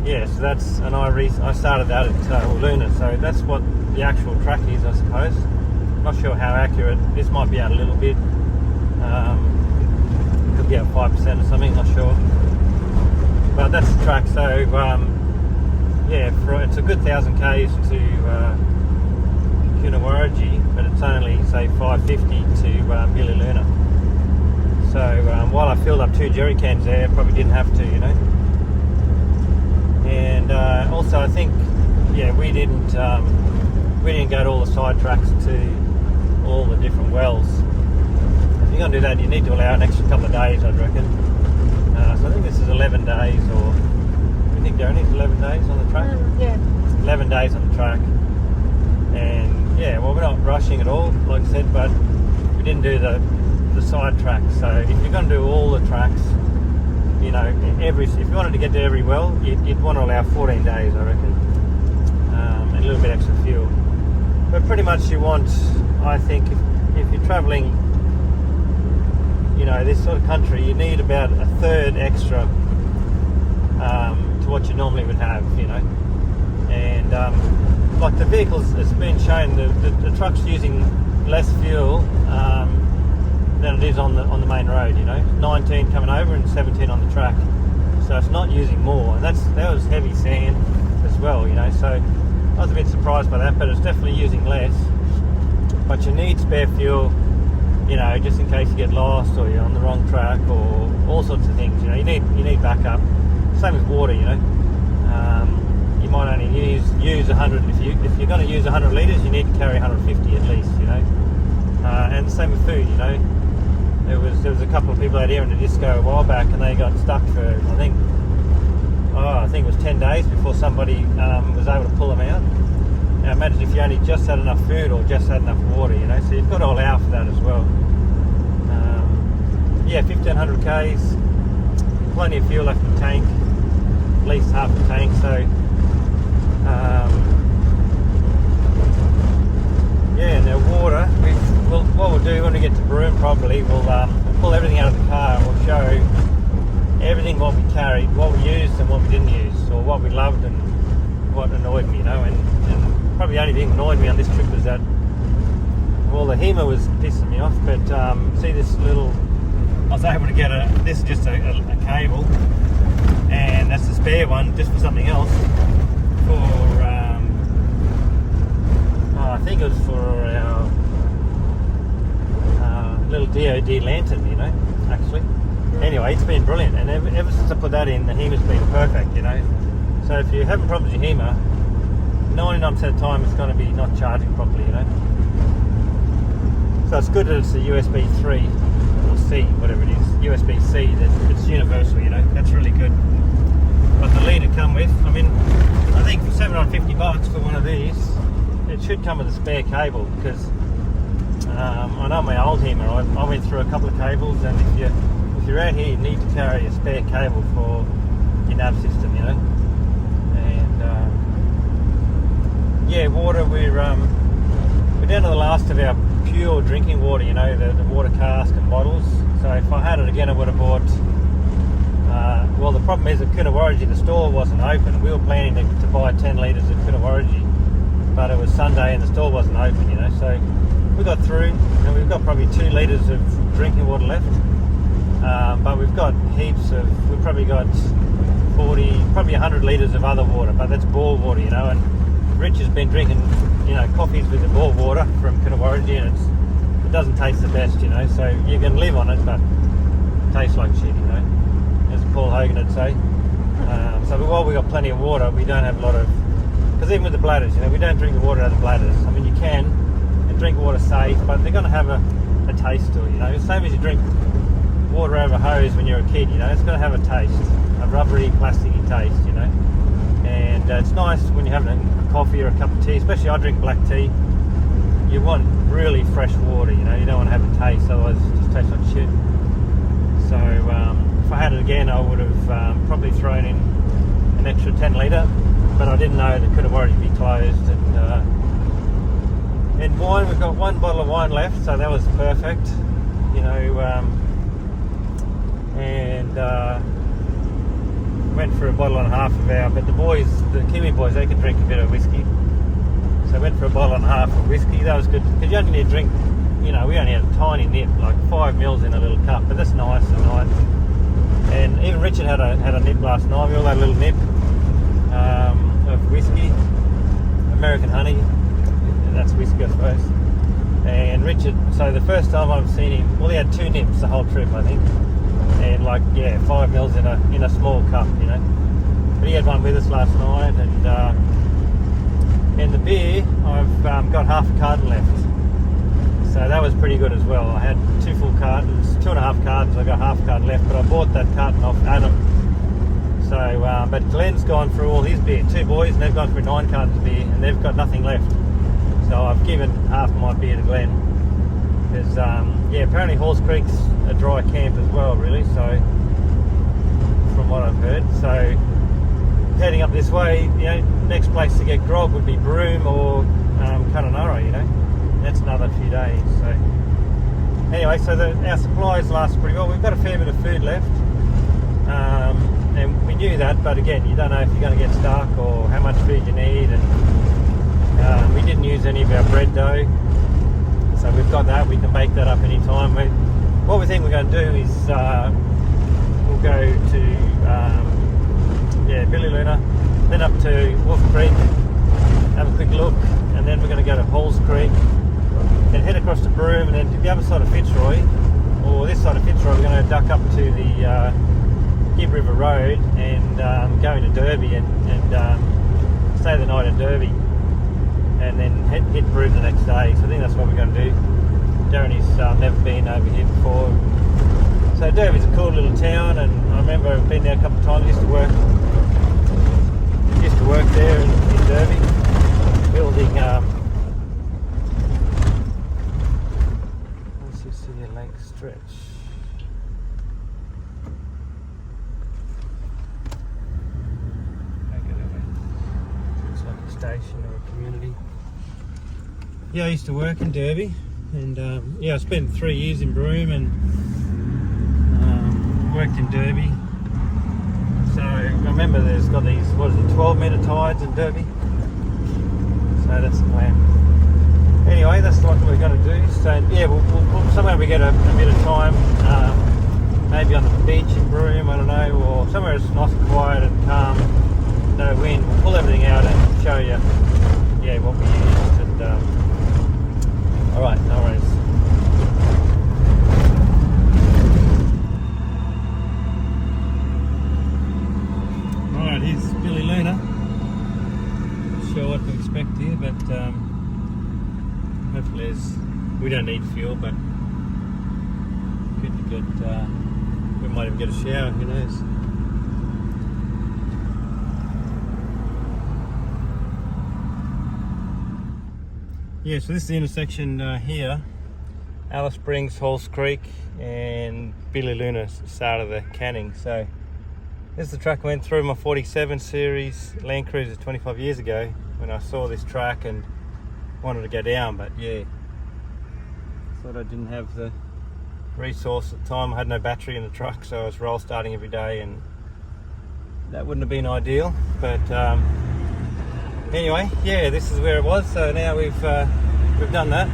Yeah, so that's, and I started that at Luna, so that's what the actual track is, I suppose. Not sure how accurate. This might be out a little bit. Could be out 5% or something, not sure. But that's the track. So yeah, it's a good 1,000 k's to Coonawarrigi, but it's only say 550 to Billy Luna. So while I filled up 2 jerry cans there, probably didn't have to, And also, I think, yeah, we didn't go to all the side tracks to all the different wells. If you're going to do that, you need to allow an extra couple of days, I'd reckon. So I think this is 11 days, or I think Darren is 11 days on the track. Yeah. 11 days on the track, and yeah, well, we're not rushing at all, like I said, but we didn't do the side tracks. So if you're going to do all the tracks, if you wanted to get to every well, you'd want to allow 14 days, I reckon, and a little bit extra fuel. But pretty much you want, I think, if you're travelling, this sort of country, you need about a third extra to what you normally would have, And like the vehicles, it's been shown the truck's using less fuel than it is on the main road. 19 coming over and 17 on the track, so it's not using more, and that was heavy sand as well. So I was a bit surprised by that, but it's definitely using less. But you need spare fuel, just in case you get lost or you're on the wrong track or all sorts of things. You need backup. Same as water. You might only use 100 if you're going to use 100 litres, you need to carry 150 at least. And the same with food. There was a couple of people out here in the disco a while back, and they got stuck for I think it was 10 days before somebody was able to pull them out. Now imagine if you only just had enough food or just had enough water, so you've got to allow for that as well. Yeah, 1,500 k's, plenty of fuel left in the tank, at least half the tank. So yeah, now water, what we'll do when we get to Broome, probably we'll pull everything out of the car and we'll show everything what we carried, what we used and what we didn't use, or what we loved and what annoyed me, and probably the only thing that annoyed me on this trip was that, well, the HEMA was pissing me off, but see this little was able to get this is just a cable, and that's the spare one just for something else. For I think it was for our little DOD lantern, you know, actually. Anyway, it's been brilliant, and ever since I put that in, the HEMA's been perfect, you know. So if you're having problems with your HEMA, 99% of the time it's going to be not charging properly, you know. So it's good that it's a USB 3 or C, whatever it is, USB-C, that it's universal, you know. That's really good. But the lead it come with, I mean, I think for $750 for one of these, it should come with a spare cable, because I know my old HEMA, I went through a couple of cables, and if you're out here, you need to carry a spare cable for your nav system, you know. And yeah, water, we're down to the last of our pure drinking water, you know, the water cask and bottles. So if I had it again, I would have bought. Well, the problem is at Coonawarrigi, the store wasn't open. We were planning to buy 10 litres at Coonawarrigi, but it was Sunday and the store wasn't open, you know. So we got through, and we've got probably 2 litres of drinking water left. But we've got we've probably got 100 litres of other water, but that's bore water, you know. And Rich has been drinking, you know, coffees with the bore water from Coonawarrigi, and it doesn't taste the best, you know. So you can live on it, but it tastes like shit, you know, as Paul Hogan would say. So while we've got plenty of water, we don't have a lot of, because even with the bladders, you know, we don't drink the water out of the bladders. I mean, you can, and drink water safe, but they're going to have a taste to it, you know. Same as you drink water over a hose when you're a kid, you know, it's going to have a taste, a rubbery, plasticky taste, you know. And it's nice when you're having a coffee or a cup of tea, especially I drink black tea. You want really fresh water, you know, you don't want to have a taste, otherwise it just tastes like shit. So if I had it again, I would have probably thrown in an extra 10 litre, but I didn't know that Coonawarrigi would be closed. And wine, we've got 1 bottle of wine left, so that was perfect, you know. Went for a bottle and a half of but the Kiwi boys, they can drink a bit of whiskey. So I went for a bottle and a half of whiskey. That was good, because you only need to drink, you know, we only had a tiny nip, like 5 mils in a little cup, but that's nice and nice. And even Richard had a nip last night. We all had a little nip of whiskey, American honey, that's whiskey I suppose. And Richard, so the first time I've seen him, well, he had 2 nips the whole trip, I think. And 5 mils in a small cup, you know. But he had one with us last night, and the beer, I've got half a carton left. So that was pretty good as well. I had 2 full cartons, 2.5 cartons. I got half a carton left, but I bought that carton off Adam. So, but Glenn's gone through all his beer. 2 boys, and they've gone through 9 cartons of beer, and they've got nothing left. So I've given half of my beer to Glenn. Because, apparently Halls Creek's a dry camp as well, really, so, from what I've heard. So, heading up this way, you know, next place to get grog would be Broome or Kununurra, you know. That's another few days, so. Anyway, so our supplies last pretty well. We've got a fair bit of food left, and we knew that, but again, you don't know if you're going to get stuck or how much food you need, and we didn't use any of our bread dough. So we've got that, we can make that up anytime. What we think we're going to do is we'll go to Billy Luna, then up to Wolf Creek, have a quick look, and then we're going to go to Halls Creek, then head across to Broome, and then to the other side of Fitzroy, or this side of Fitzroy, we're going to duck up to the Gibb River Road and go into Derby and stay the night in Derby. And then hit Broome the next day. So I think that's what we're going to do. Darren has never been over here before. So Derby's a cool little town, and I remember I've been there a couple of times. Used to work there in Derby, building. Let's just see the lake stretch. Looks like a station or a community. Yeah, I used to work in Derby, and I spent 3 years in Broome and worked in Derby. So I remember there's got these, 12-metre tides in Derby. So that's the plan. Anyway, that's what we're going to do. So yeah, we'll somewhere we get a bit of time, maybe on the beach in Broome, I don't know, or somewhere it's nice and quiet and calm, no wind. We'll pull everything out and show you, yeah, what we used. And all right, no worries. All right, here's Billy Luna. Not sure what to expect here, but hopefully we don't need fuel, but could get. We might even get a shower, who knows. Yeah, so this is the intersection here, Alice Springs, Halls Creek, and Billy Luna started the Canning. So this is the track I went through my 47 series Land Cruiser 25 years ago when I saw this track and wanted to go down, but yeah, thought I didn't have the resource at the time. I had no battery in the truck, so I was roll starting every day, and that wouldn't have been ideal. But anyway, yeah, this is where it was. So now we've done that.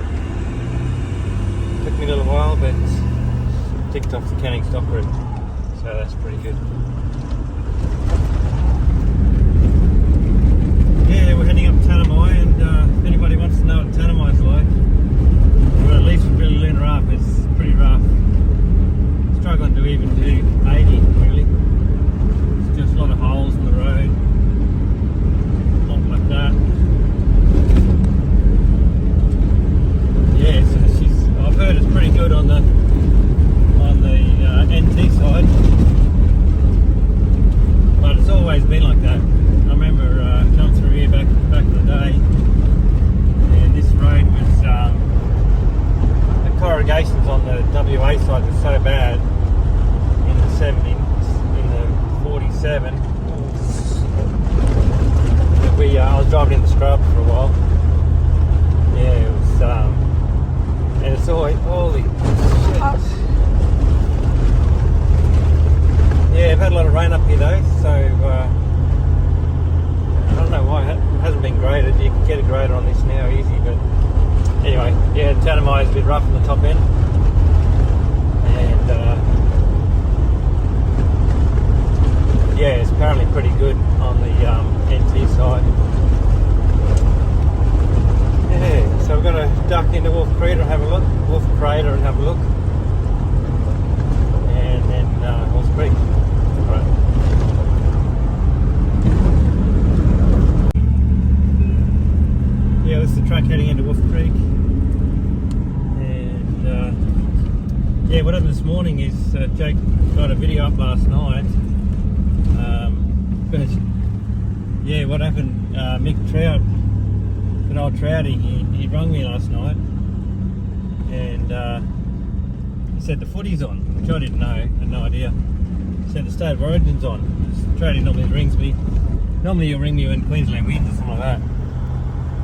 Took me a little while, but ticked off the Canning stock route, so that's pretty good. Yeah, we're heading up Tanami, and if anybody wants to know what Tanami's like, well, at least with Billy Luna up, it's pretty rough. Struggling to even do 80, really. It's just a lot of holes in the road, not like that. Yeah, so I've heard it's pretty good on the NT side, but it's always been like that. I remember coming through here back in the day, and this road was the corrugations on the WA side was so bad in the 70s, in the 47. That I was driving in the scrub for a while. Yeah, it was, and it's always holy shit. Yeah, I've had a lot of rain up here though, so I don't know why it hasn't been graded. You can get a grader on this now easy, but anyway, yeah, Tanami is a bit rough on the top end, and yeah, it's apparently pretty good on the NT side. Yeah, so we're going to duck into Wolf Crater and have a look. And then Halls Creek. Alright. Yeah, this is the track heading into Wolf Creek. And yeah, what happened this morning is Jake got a video up last night. But yeah, what happened, Mick Trout, an old Trouty, he rang me last night, and he said the footy's on, which I didn't know, had no idea. He said the State of Origin's on. Trouty normally rings me. Normally he'll ring me when Queensland wins or something like that.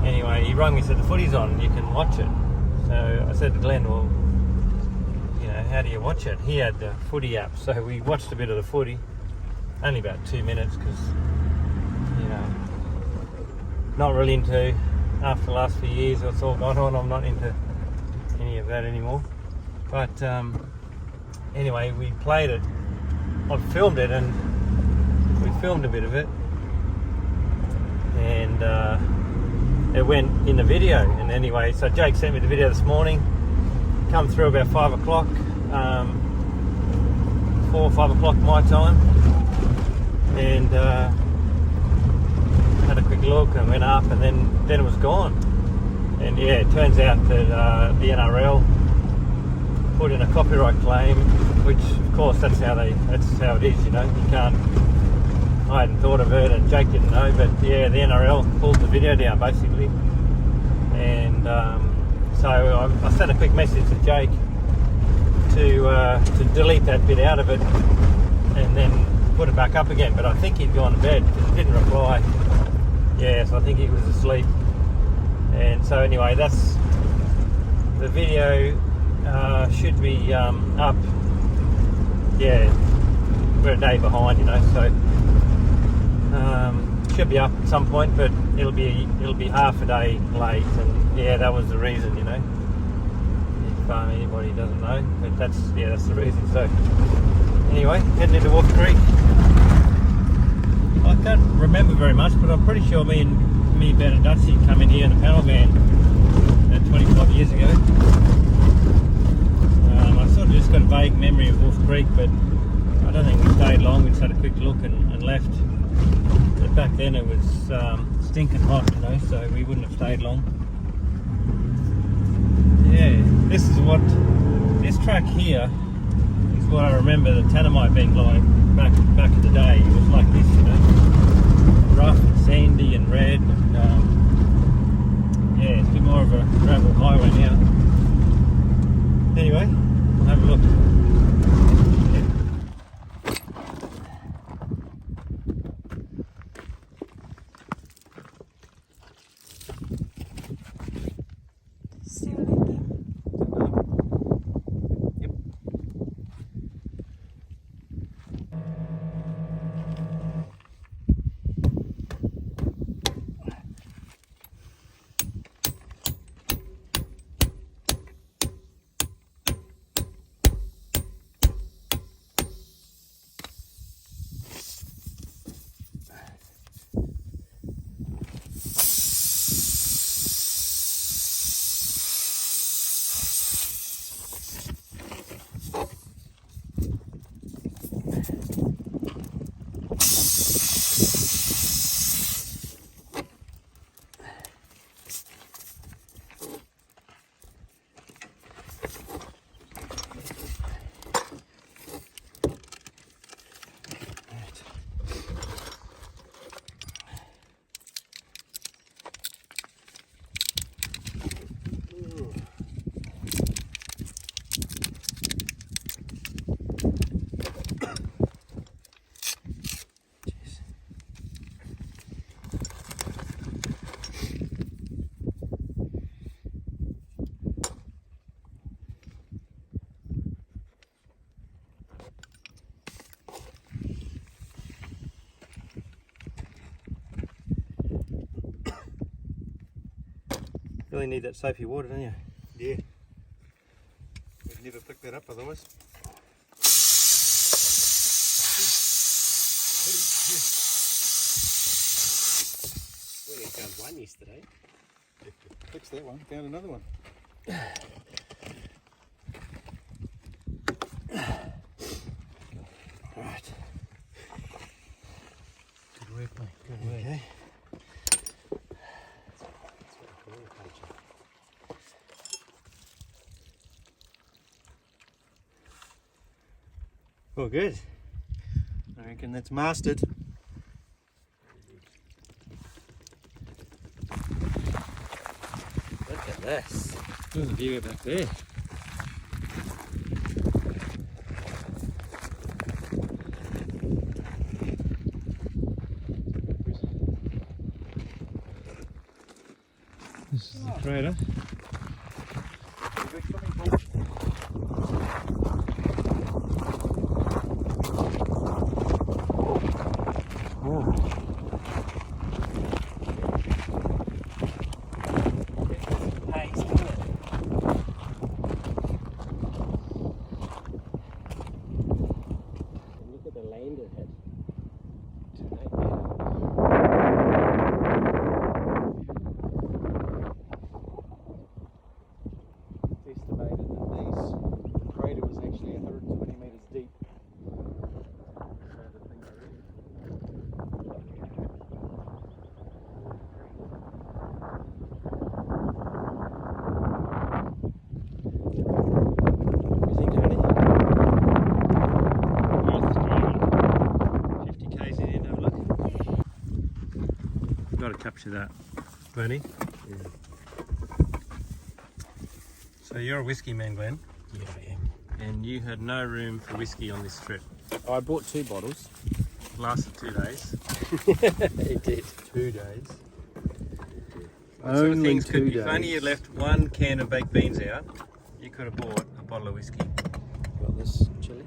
Anyway, he rang me and said the footy's on, you can watch it. So I said to Glenn, well, you know, how do you watch it? He had the footy app, so we watched a bit of the footy. Only about 2 minutes, because, you know, not really into, after the last few years what's all gone on, I'm not into any of that anymore. But anyway, we played it. I filmed it, and we filmed a bit of it, and it went in the video. And anyway, so Jake sent me the video this morning, come through about 5 o'clock, 4 or 5 o'clock my time, and had a quick look and went up, and then it was gone. And yeah, it turns out that the NRL put in a copyright claim, which of course that's how it is, you know. You can't. I hadn't thought of it, and Jake didn't know, but yeah, the NRL pulled the video down basically, and so I sent a quick message to Jake to delete that bit out of it, and then put it back up again. But I think he'd gone to bed because he didn't reply. Yeah, so I think he was asleep. And so anyway, that's the video. Should be up. Yeah, we're a day behind, you know, so should be up at some point, but it'll be half a day late. And yeah, that was the reason, you know. If somebody doesn't know, but that's the reason. So anyway, heading into Wolf Creek. I can't remember very much, but I'm pretty sure me, Ben and Dutchy come in here in a panel van 25 years ago. I sort of just got a vague memory of Wolf Creek, but I don't think we stayed long. We just had a quick look and left. But back then it was stinking hot, you know, so we wouldn't have stayed long. Yeah, this track here is what I remember the Tanamite being like back in the day. It was like this, you know, rough and sandy and red, and yeah, it's a bit more of a gravel highway now. Anyway, we'll have a look. Really need that soapy water, don't you? Yeah. We'd never pick that up otherwise. We only found one yesterday. Fix that one, found another one. Right. Good work, mate. Good work. Okay. Well, good. I reckon that's mastered. Look at this. There's a view back there. This is the crater. Got to capture that, Bernie. Yeah. So you're a whiskey man, Glenn, Yeah, I am. and you had no room for whiskey on this trip. I brought 2 bottles. Lasted 2 days. It did. 2 days. Only things could, if only you left 1 can of baked beans out, you could have bought a bottle of whiskey. Got this chili.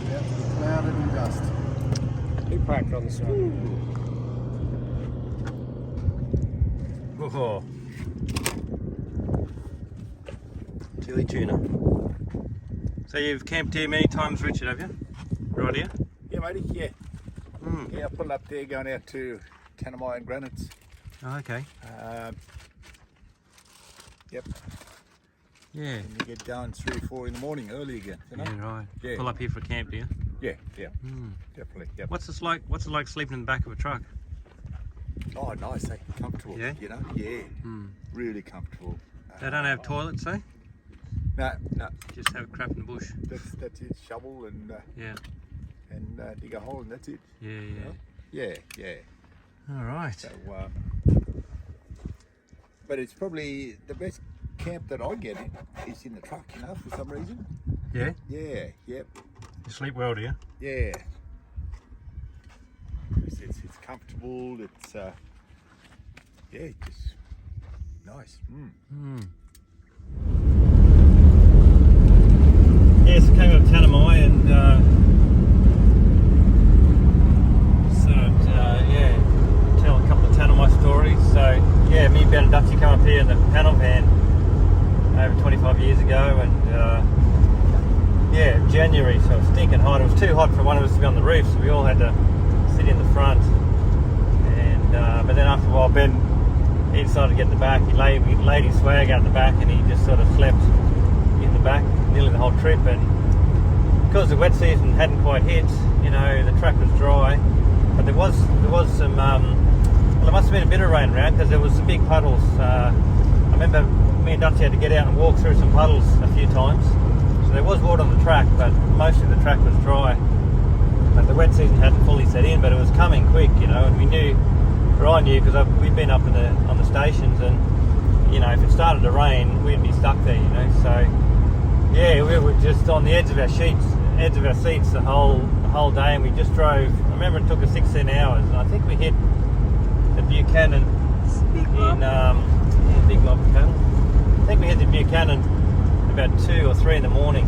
About to be clouded and dust. Who parked on the side? Oh. Chili tuna. So you've camped here many times, Richard, have you? Right here? Yeah, matey, yeah. Mm. Yeah, I pulled up there going out to Tanami and Granites. Oh, okay. Yep. Yeah. And you get going 3 or 4 in the morning early again, you know? Yeah, right. Yeah. Pull up here for camp, do you? Yeah, yeah. Mm. Definitely, yep. What's it like sleeping in the back of a truck? Oh, nice, eh? Comfortable, Yeah? you know? Yeah. Mm. Really comfortable. They don't have toilets, eh? No, no. Just have crap in the bush. That's it. Shovel and Yeah. dig a hole and that's it. Yeah, you yeah. know? Yeah, yeah. All right. So, but it's probably the best camp that I get in is in the truck, you know, for some reason. Yeah? Yeah, yep, You sleep well, do you? yeah. It's comfortable. It's yeah, just nice. Mm. Yes, came out of Tanami and yeah, tell a couple of Tanami stories. So yeah, me and Ben and Dutchie came up here in the panel van over 25 years ago, and yeah, January, so it was stinking hot. It was too hot for one of us to be on the roof, so we all had to sit in the front. And but then after a while, Ben, he decided to get in the back. He laid his swag out in the back, and he just sort of slept in the back nearly the whole trip. And because the wet season hadn't quite hit, you know, the track was dry, but there was some. Well, there must have been a bit of rain around because there was some big puddles. I remember me and Dutchie had to get out and walk through some puddles a few times. So there was water on the track, but mostly the track was dry. But the wet season hadn't fully set in, but it was coming quick, you know, and we knew, or I knew, because we'd been up on the stations, and you know, if it started to rain, we'd be stuck there, you know. So yeah, we were just on the edge of our seats the whole day, and we just drove. I remember it took us 16 hours, and I think we hit the Buchanan in Big Mob Cattle. I think we hit the Buchanan about 2 or 3 in the morning,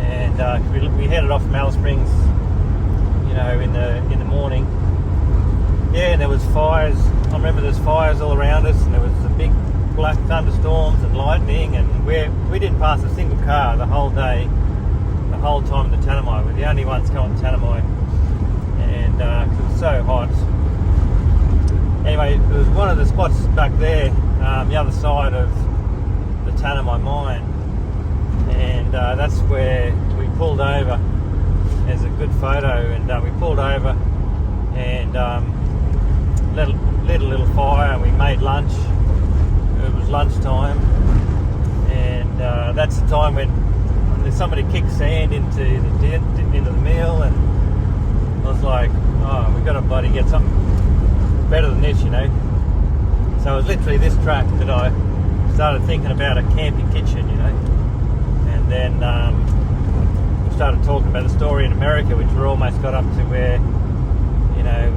and we headed off from Alice Springs, you know, in the morning. Yeah, and there was fires. I remember there's fires all around us, and there was the big black thunderstorms and lightning, and we didn't pass a single car the whole day, the whole time in the Tanami. We're the only ones going to Tanami, and 'cause it was so hot. Anyway, there was one of the spots back there, the other side of the Tanami mine, and that's where we pulled over. There's a good photo, and we pulled over and lit a little fire, and we made lunch. It was lunchtime, and that's the time when somebody kicked sand into the meal, and I was like, oh, we've got to bloody get something better than this, you know. So it was literally this track that I started thinking about a camping kitchen, you know, and then we started talking about the story in America, which we almost got up to where, you know,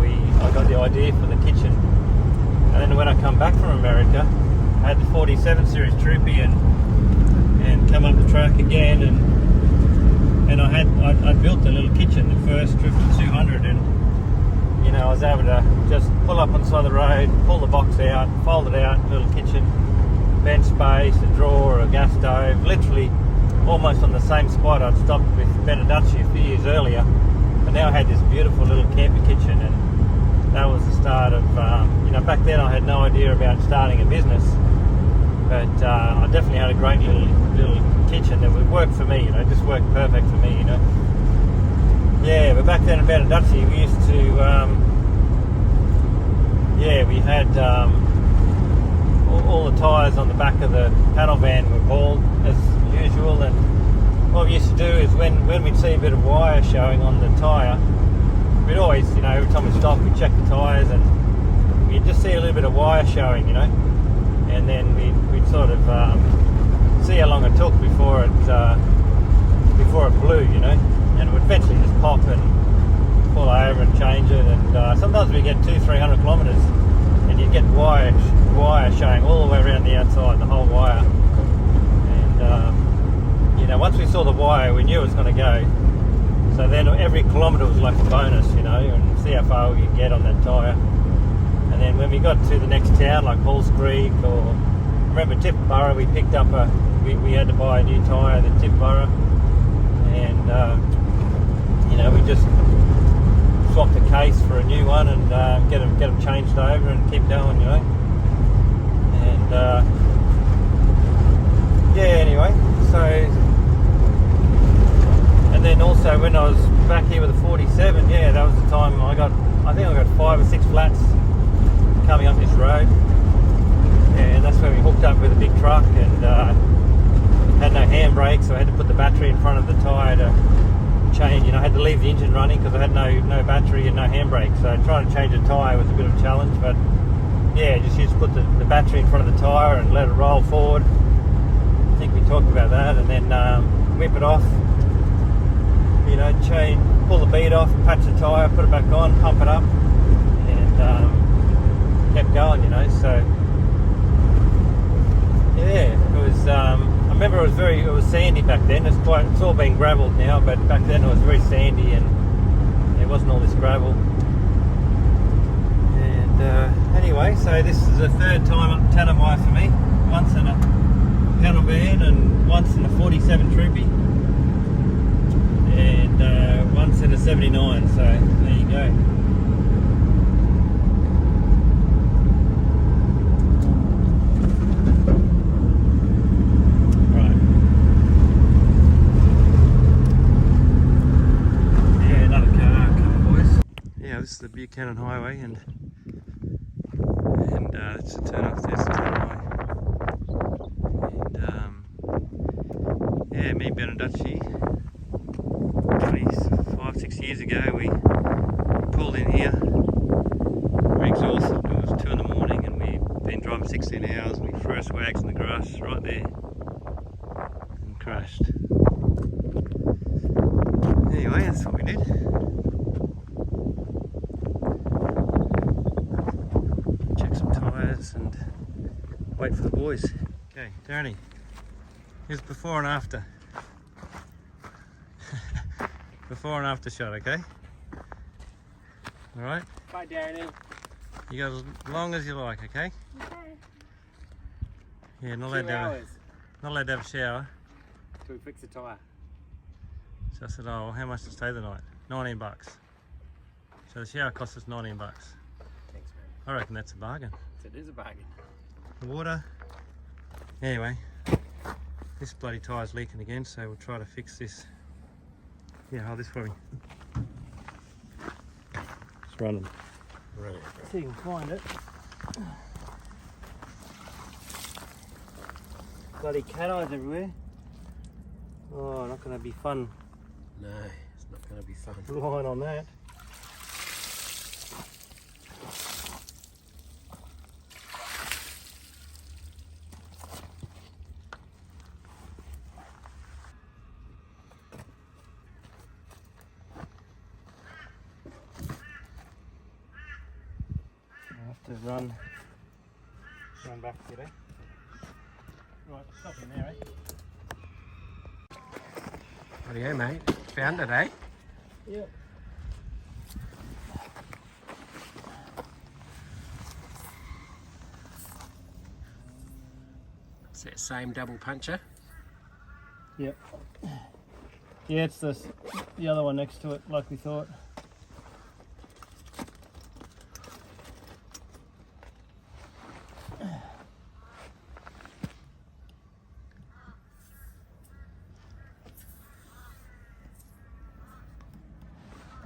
I got the idea for the kitchen. And then when I come back from America, I had the 47 series Troopy and come up the track again, and I built a little kitchen, the first Drifta 200, and you know, I was able to just pull up on the side of the road, pull the box out, fold it out, little kitchen, bench space, a drawer, a gas stove, literally almost on the same spot I'd stopped with Ben and Dutchie a few years earlier. But now I had this beautiful little camping kitchen, and that was the start of, you know, back then I had no idea about starting a business, but I definitely had a great little kitchen that would work for me, you know, just worked perfect for me, you know. Yeah, but back then in Ben and Dutchie, we used to, yeah, we had all the tyres on the back of the panel van were bald as usual, and what we used to do is when we'd see a bit of wire showing on the tyre, we'd always, you know, every time we stopped, we'd check the tyres, and we'd just see a little bit of wire showing, you know, and then we'd sort of see how long it took before it blew, you know, and it would eventually just pop and pull over and change it. And sometimes we get 200-300 kilometres, and you get wire showing all the way around the outside, the whole wire. And you know, once we saw the wire, we knew it was going to go. So then every kilometre was like a bonus, you know, and see how far we could get on that tyre. And then when we got to the next town, like Halls Creek, or I remember Tipperary, we picked up a we had to buy a new tyre, the tip borough, and you know, we just swapped the case for a new one and get them changed over and keep going, you know. And yeah, anyway, so, and then also when I was back here with the 47, yeah, that was the time I think I got 5 or 6 flats coming up this road, and that's when we hooked up with a big truck and had no handbrake, so I had to put the battery in front of the tyre to change. You know, I had to leave the engine running because I had no battery and no handbrake, so trying to change a tyre was a bit of a challenge, but yeah, just used to put the battery in front of the tyre and let it roll forward. I think we talked about that, and then whip it off, you know, pull the bead off, patch the tyre, put it back on, pump it up, and kept going, you know. So yeah, it was. I remember it was sandy back then. It's all been gravelled now, but back then it was very sandy and there wasn't all this gravel. And anyway, so this is the third time up Tanami for me. Once in a panel van and once in a 47 Troopy, and once in a 79. So there you go. This is the Buchanan Highway, and it's a turn off. There's the Tanami. And yeah, me and Benedacci, 5-6 years ago, we pulled in here. We're exhausted. It was 2 in the morning, and we'd been driving 16 hours. We threw our swags in the grass right there and crashed. Anyway, that's what we did. And wait for the boys. Okay, Darren, here's before and after. Before and after shot, okay? Alright? Bye, Darren. You go as long as you like, okay? Okay. Yeah, not 2 allowed to hours have a shower. till we fix the tyre. So I said, oh, well, how much to stay the night? $19. So the shower cost us $19. Thanks, man. I reckon that's a bargain. It is a bargain. Water. Anyway, this bloody tyre's leaking again, so we'll try to fix this. Yeah, hold this for me. It's running. Right. See if you can find it. Bloody cat eyes everywhere. Oh, not going to be fun. No, it's not going to be fun. Relying on that. To run back today. Right, stop in there, eh? Rightio, mate. Found it, eh? Yep. It's that same double puncher. Yep. Yeah, it's the other one next to it, like we thought.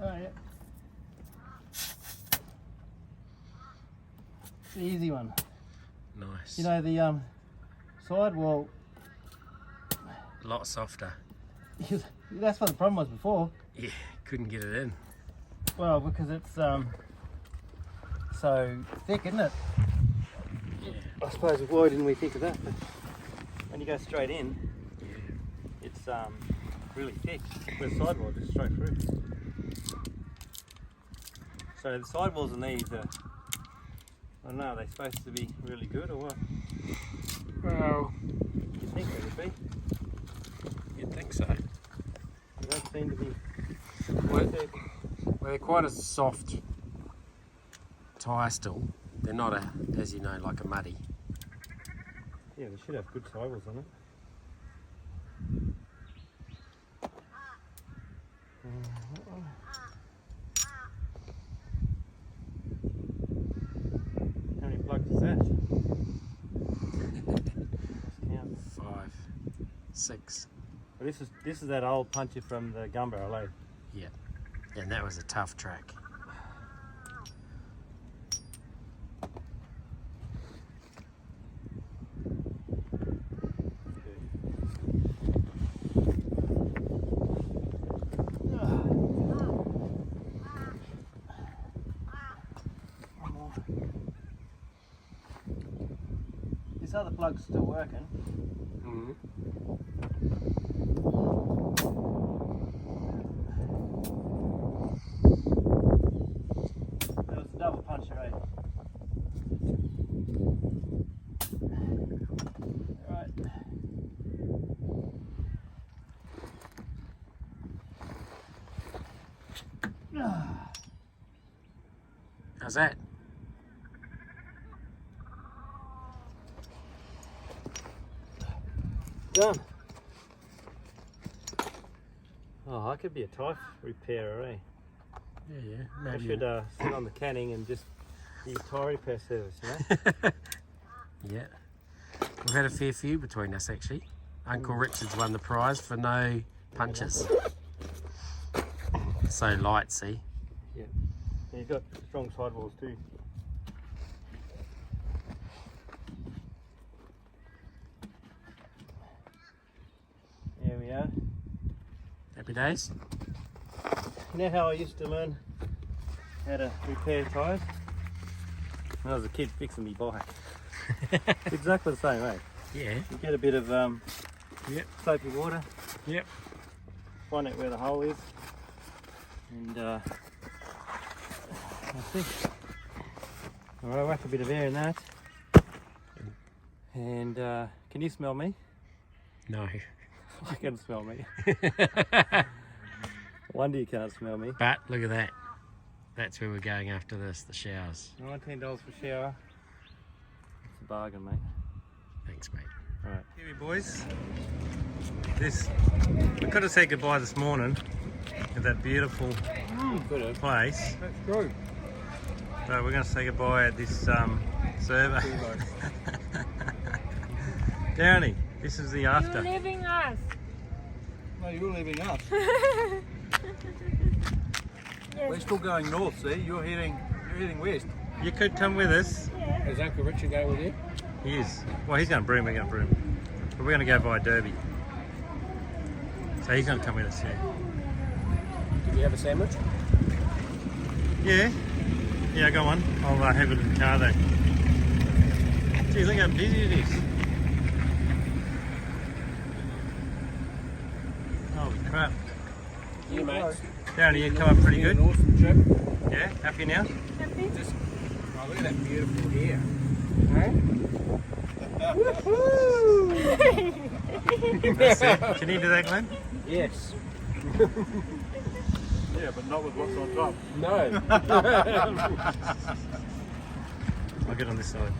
Oh yeah. The easy one. Nice. You know the sidewall. A lot softer. That's what the problem was before. Yeah, couldn't get it in. Well, because it's so thick, isn't it? Yeah. I suppose why didn't we think of that? But when you go straight in, Yeah. it's really thick. The sidewall just straight through. So the sidewalls on these are, I don't know, are they supposed to be really good or what? Well, You think they would be? you'd think so. They don't seem to be. Well, they're quite a soft tyre still. They're not as you know, like a muddy. Yeah, they should have good sidewalls on it. How many plugs is that? 5, 6. Well, this is that old puncher from the gun barrel, eh? Yeah. And that was a tough track. This other plug's still working. That was a double puncher, eh? Right. How's that? Done. Oh, I could be a type repairer, eh? Yeah, I maybe. should sit on the canning and just do tyre repair service, you know? Yeah. We've had a fair few between us actually. Uncle Richard's won the prize for no punches. So light, see? Yeah. And he's got strong sidewalls too. There we are. Happy days? You know how I used to learn how to repair tyres? When I was a kid fixing me bike. It's exactly the same, eh? Yeah. You get a bit of Yep. soapy water, Yep. find out where the hole is, and I think I'll whack a bit of air in that. And can you smell me? No. You can smell me. Wonder you can't smell me. But look at that. That's where we're going after this, the showers. $19 for shower. It's a bargain, mate. Thanks, mate. Alright. Here we boys. We could have said goodbye this morning at that beautiful place. That's true. But we're going to say goodbye at this survey. Downey, this is the after. You're leaving us. No, you're leaving us. Yes. We're still going north, see? You're heading west. You could come with us. Yes. Is Uncle Richard going with you? He is. Well, he's going to Broome, we're going to Broome. But we're going to go by Derby. So he's going to come with us, yeah. Did you have a sandwich? Yeah. Yeah, go on. I'll have it in the car though. Geez, look how busy it is. Holy crap. You, mates. Downey, you come up pretty good. An awesome trip. Yeah, happy now? Happy? Oh, look at that beautiful hair. That's it. Can you do that, Glenn? Yes. Yeah, but not with what's on top. No. I'll get on this side.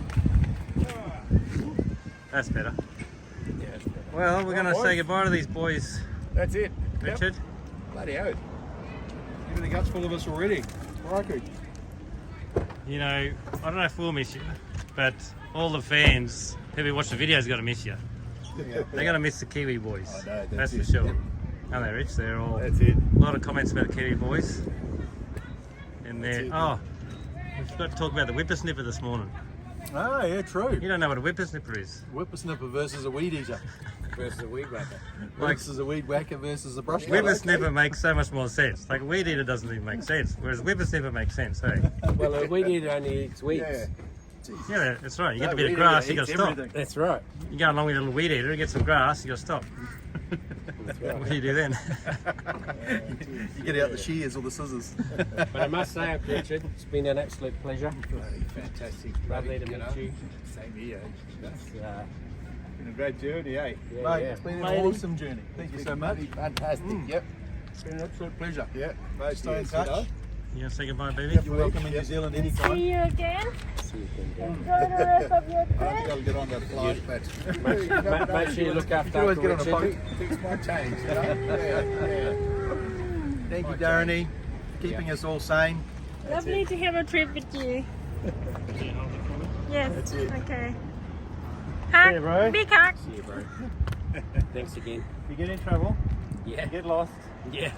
That's better. Yeah, it's better. Well, we're going to boys. say goodbye to these boys. That's it. Richard? Bloody oath. Everything guts full of us already. Crikey. You know, I don't know if we'll miss you, but all the fans who watch the videos got to miss you. They're going to miss the Kiwi boys. I know, that's that's for it. sure. Yep. Aren't they, Rich? They're all That's it. a lot of comments about the Kiwi boys. And they're it. oh, we forgot to talk about the whippersnipper this morning. Ah, yeah, true. You don't know what a whippersnipper is. Whippersnipper versus a weed eater. Versus a weed whacker. Like Versus a weed whacker versus a brush cutter. whippersnipper makes so much more sense. Like a weed eater doesn't even make sense, whereas whippersnipper makes sense. Hey, Well, a weed eater only eats weeds. Yeah. yeah, that's right. You get No, a bit of weed grass, eater you got to eats stop. everything. That's right. You go along with a little weed eater, get some grass, you got to stop. That's right. What do you do then? You get out the shears or the scissors. But I must say, Uncle Richard, it's been an absolute pleasure. Bloody fantastic. Lovely to meet you. Same here. It's, Been a great journey, eh? Yeah, Mate, yeah. it's been an Lady. awesome journey. Thank you so much. Fantastic. Yep. It's been an absolute pleasure. Yeah. Mate, stay in touch. You gonna say goodbye, baby? You're welcome in New Zealand anytime. See you again. see you again. Enjoy the rest of your I think trip. I'll get on that flight, but Make sure you look after you always Uncle get on a Richard. boat, fix my change. You know? Yeah, yeah. Thank you, Darren. Keeping us all sane. Lovely to have a trip with you. Yes. That's it. Okay. Hug. See you, bro. Big hug. See you, bro. Thanks again. If you get in trouble, Yeah. get lost. Yeah.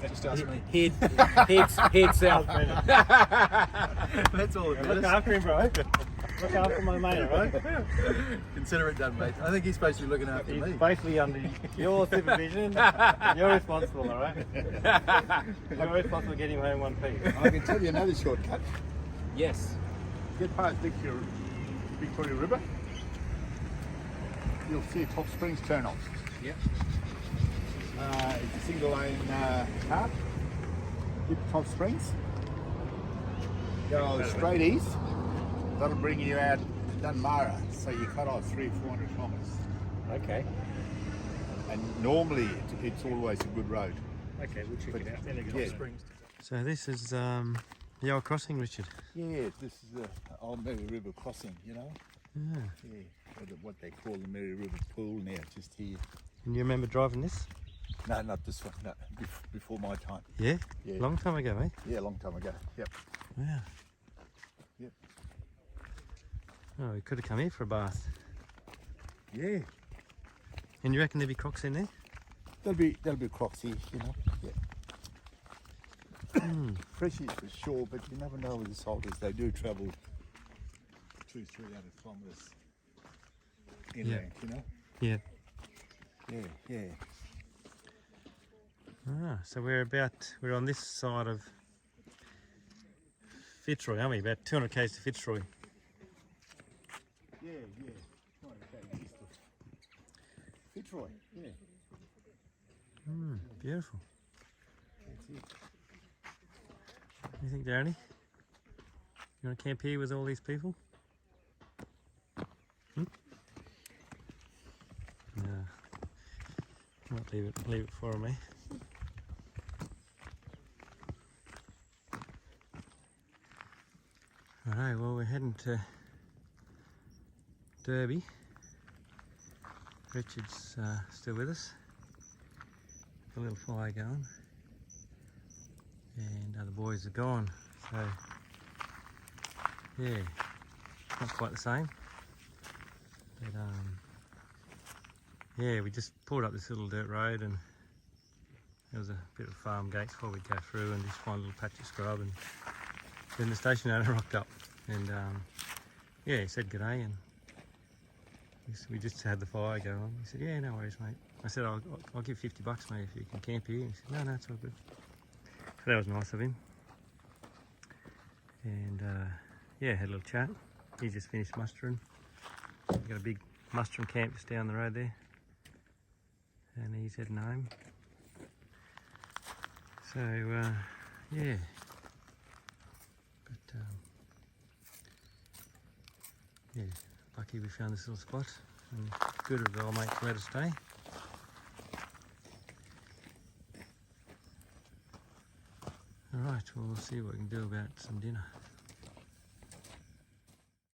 Just ask me. Head south. That's all it Look matters. after him, bro. Look after my mate, alright? Consider it done, mate. I think he's supposed to be looking after He's me. basically under your supervision. You're responsible, alright? You're responsible to get him home one piece. I can tell you another shortcut. Yes. Get past Victoria River. You'll see Top Springs turn off. Yep. It's a single lane path. Get to Top Springs. Go straight east. That'll bring you out to Dunmara. So you cut off 300-400 kilometres. Okay. And normally it's always a good road. Okay, we'll check it out. Then you Yeah. Springs. So this is the old crossing, Richard. Yeah, this is the old Mary River crossing, you know. Yeah. Yeah, what they call the Mary River Pool now, just here. And you remember driving this? No, not this one. No, before my time. Yeah. Yeah. Long time ago, eh? Yeah, a long time ago. Yep. Wow. Yep. Oh, we could have come here for a bath. Yeah. And you reckon there'd be crocs in there? There'll be crocs here, you know. Yeah. Freshies for sure, but you never know with the salters. They do travel 200-300 kilometres inland, you know. Yeah. Yeah. Ah, so we're on this side of Fitzroy, aren't we? About 200 k's to Fitzroy. Yeah. Okay, east of Fitzroy. Yeah. Beautiful. That's it. What do you think, Darren? You want to camp here with all these people? No. Might leave it for me. Alright, well we're heading to Derby. Richard's still with us. Got a little fire going. And other boys are gone. So yeah, not quite the same. But yeah, we just pulled up this little dirt road and there was a bit of farm gates before we'd go through and just find a little patch of scrub, and then the station owner rocked up and yeah, he said g'day, and we just had the fire go on. He said, yeah, no worries, mate. I said, I'll give $50, mate, if you can camp here. He said, no, it's all good. So that was nice of him. And yeah, had a little chat. He just finished mustering. We've got a big mustering camp just down the road there. And he's heading home. So yeah. But yeah, lucky we found this little spot. And good of the old mate to let us stay. Alright, well we'll see what we can do about some dinner.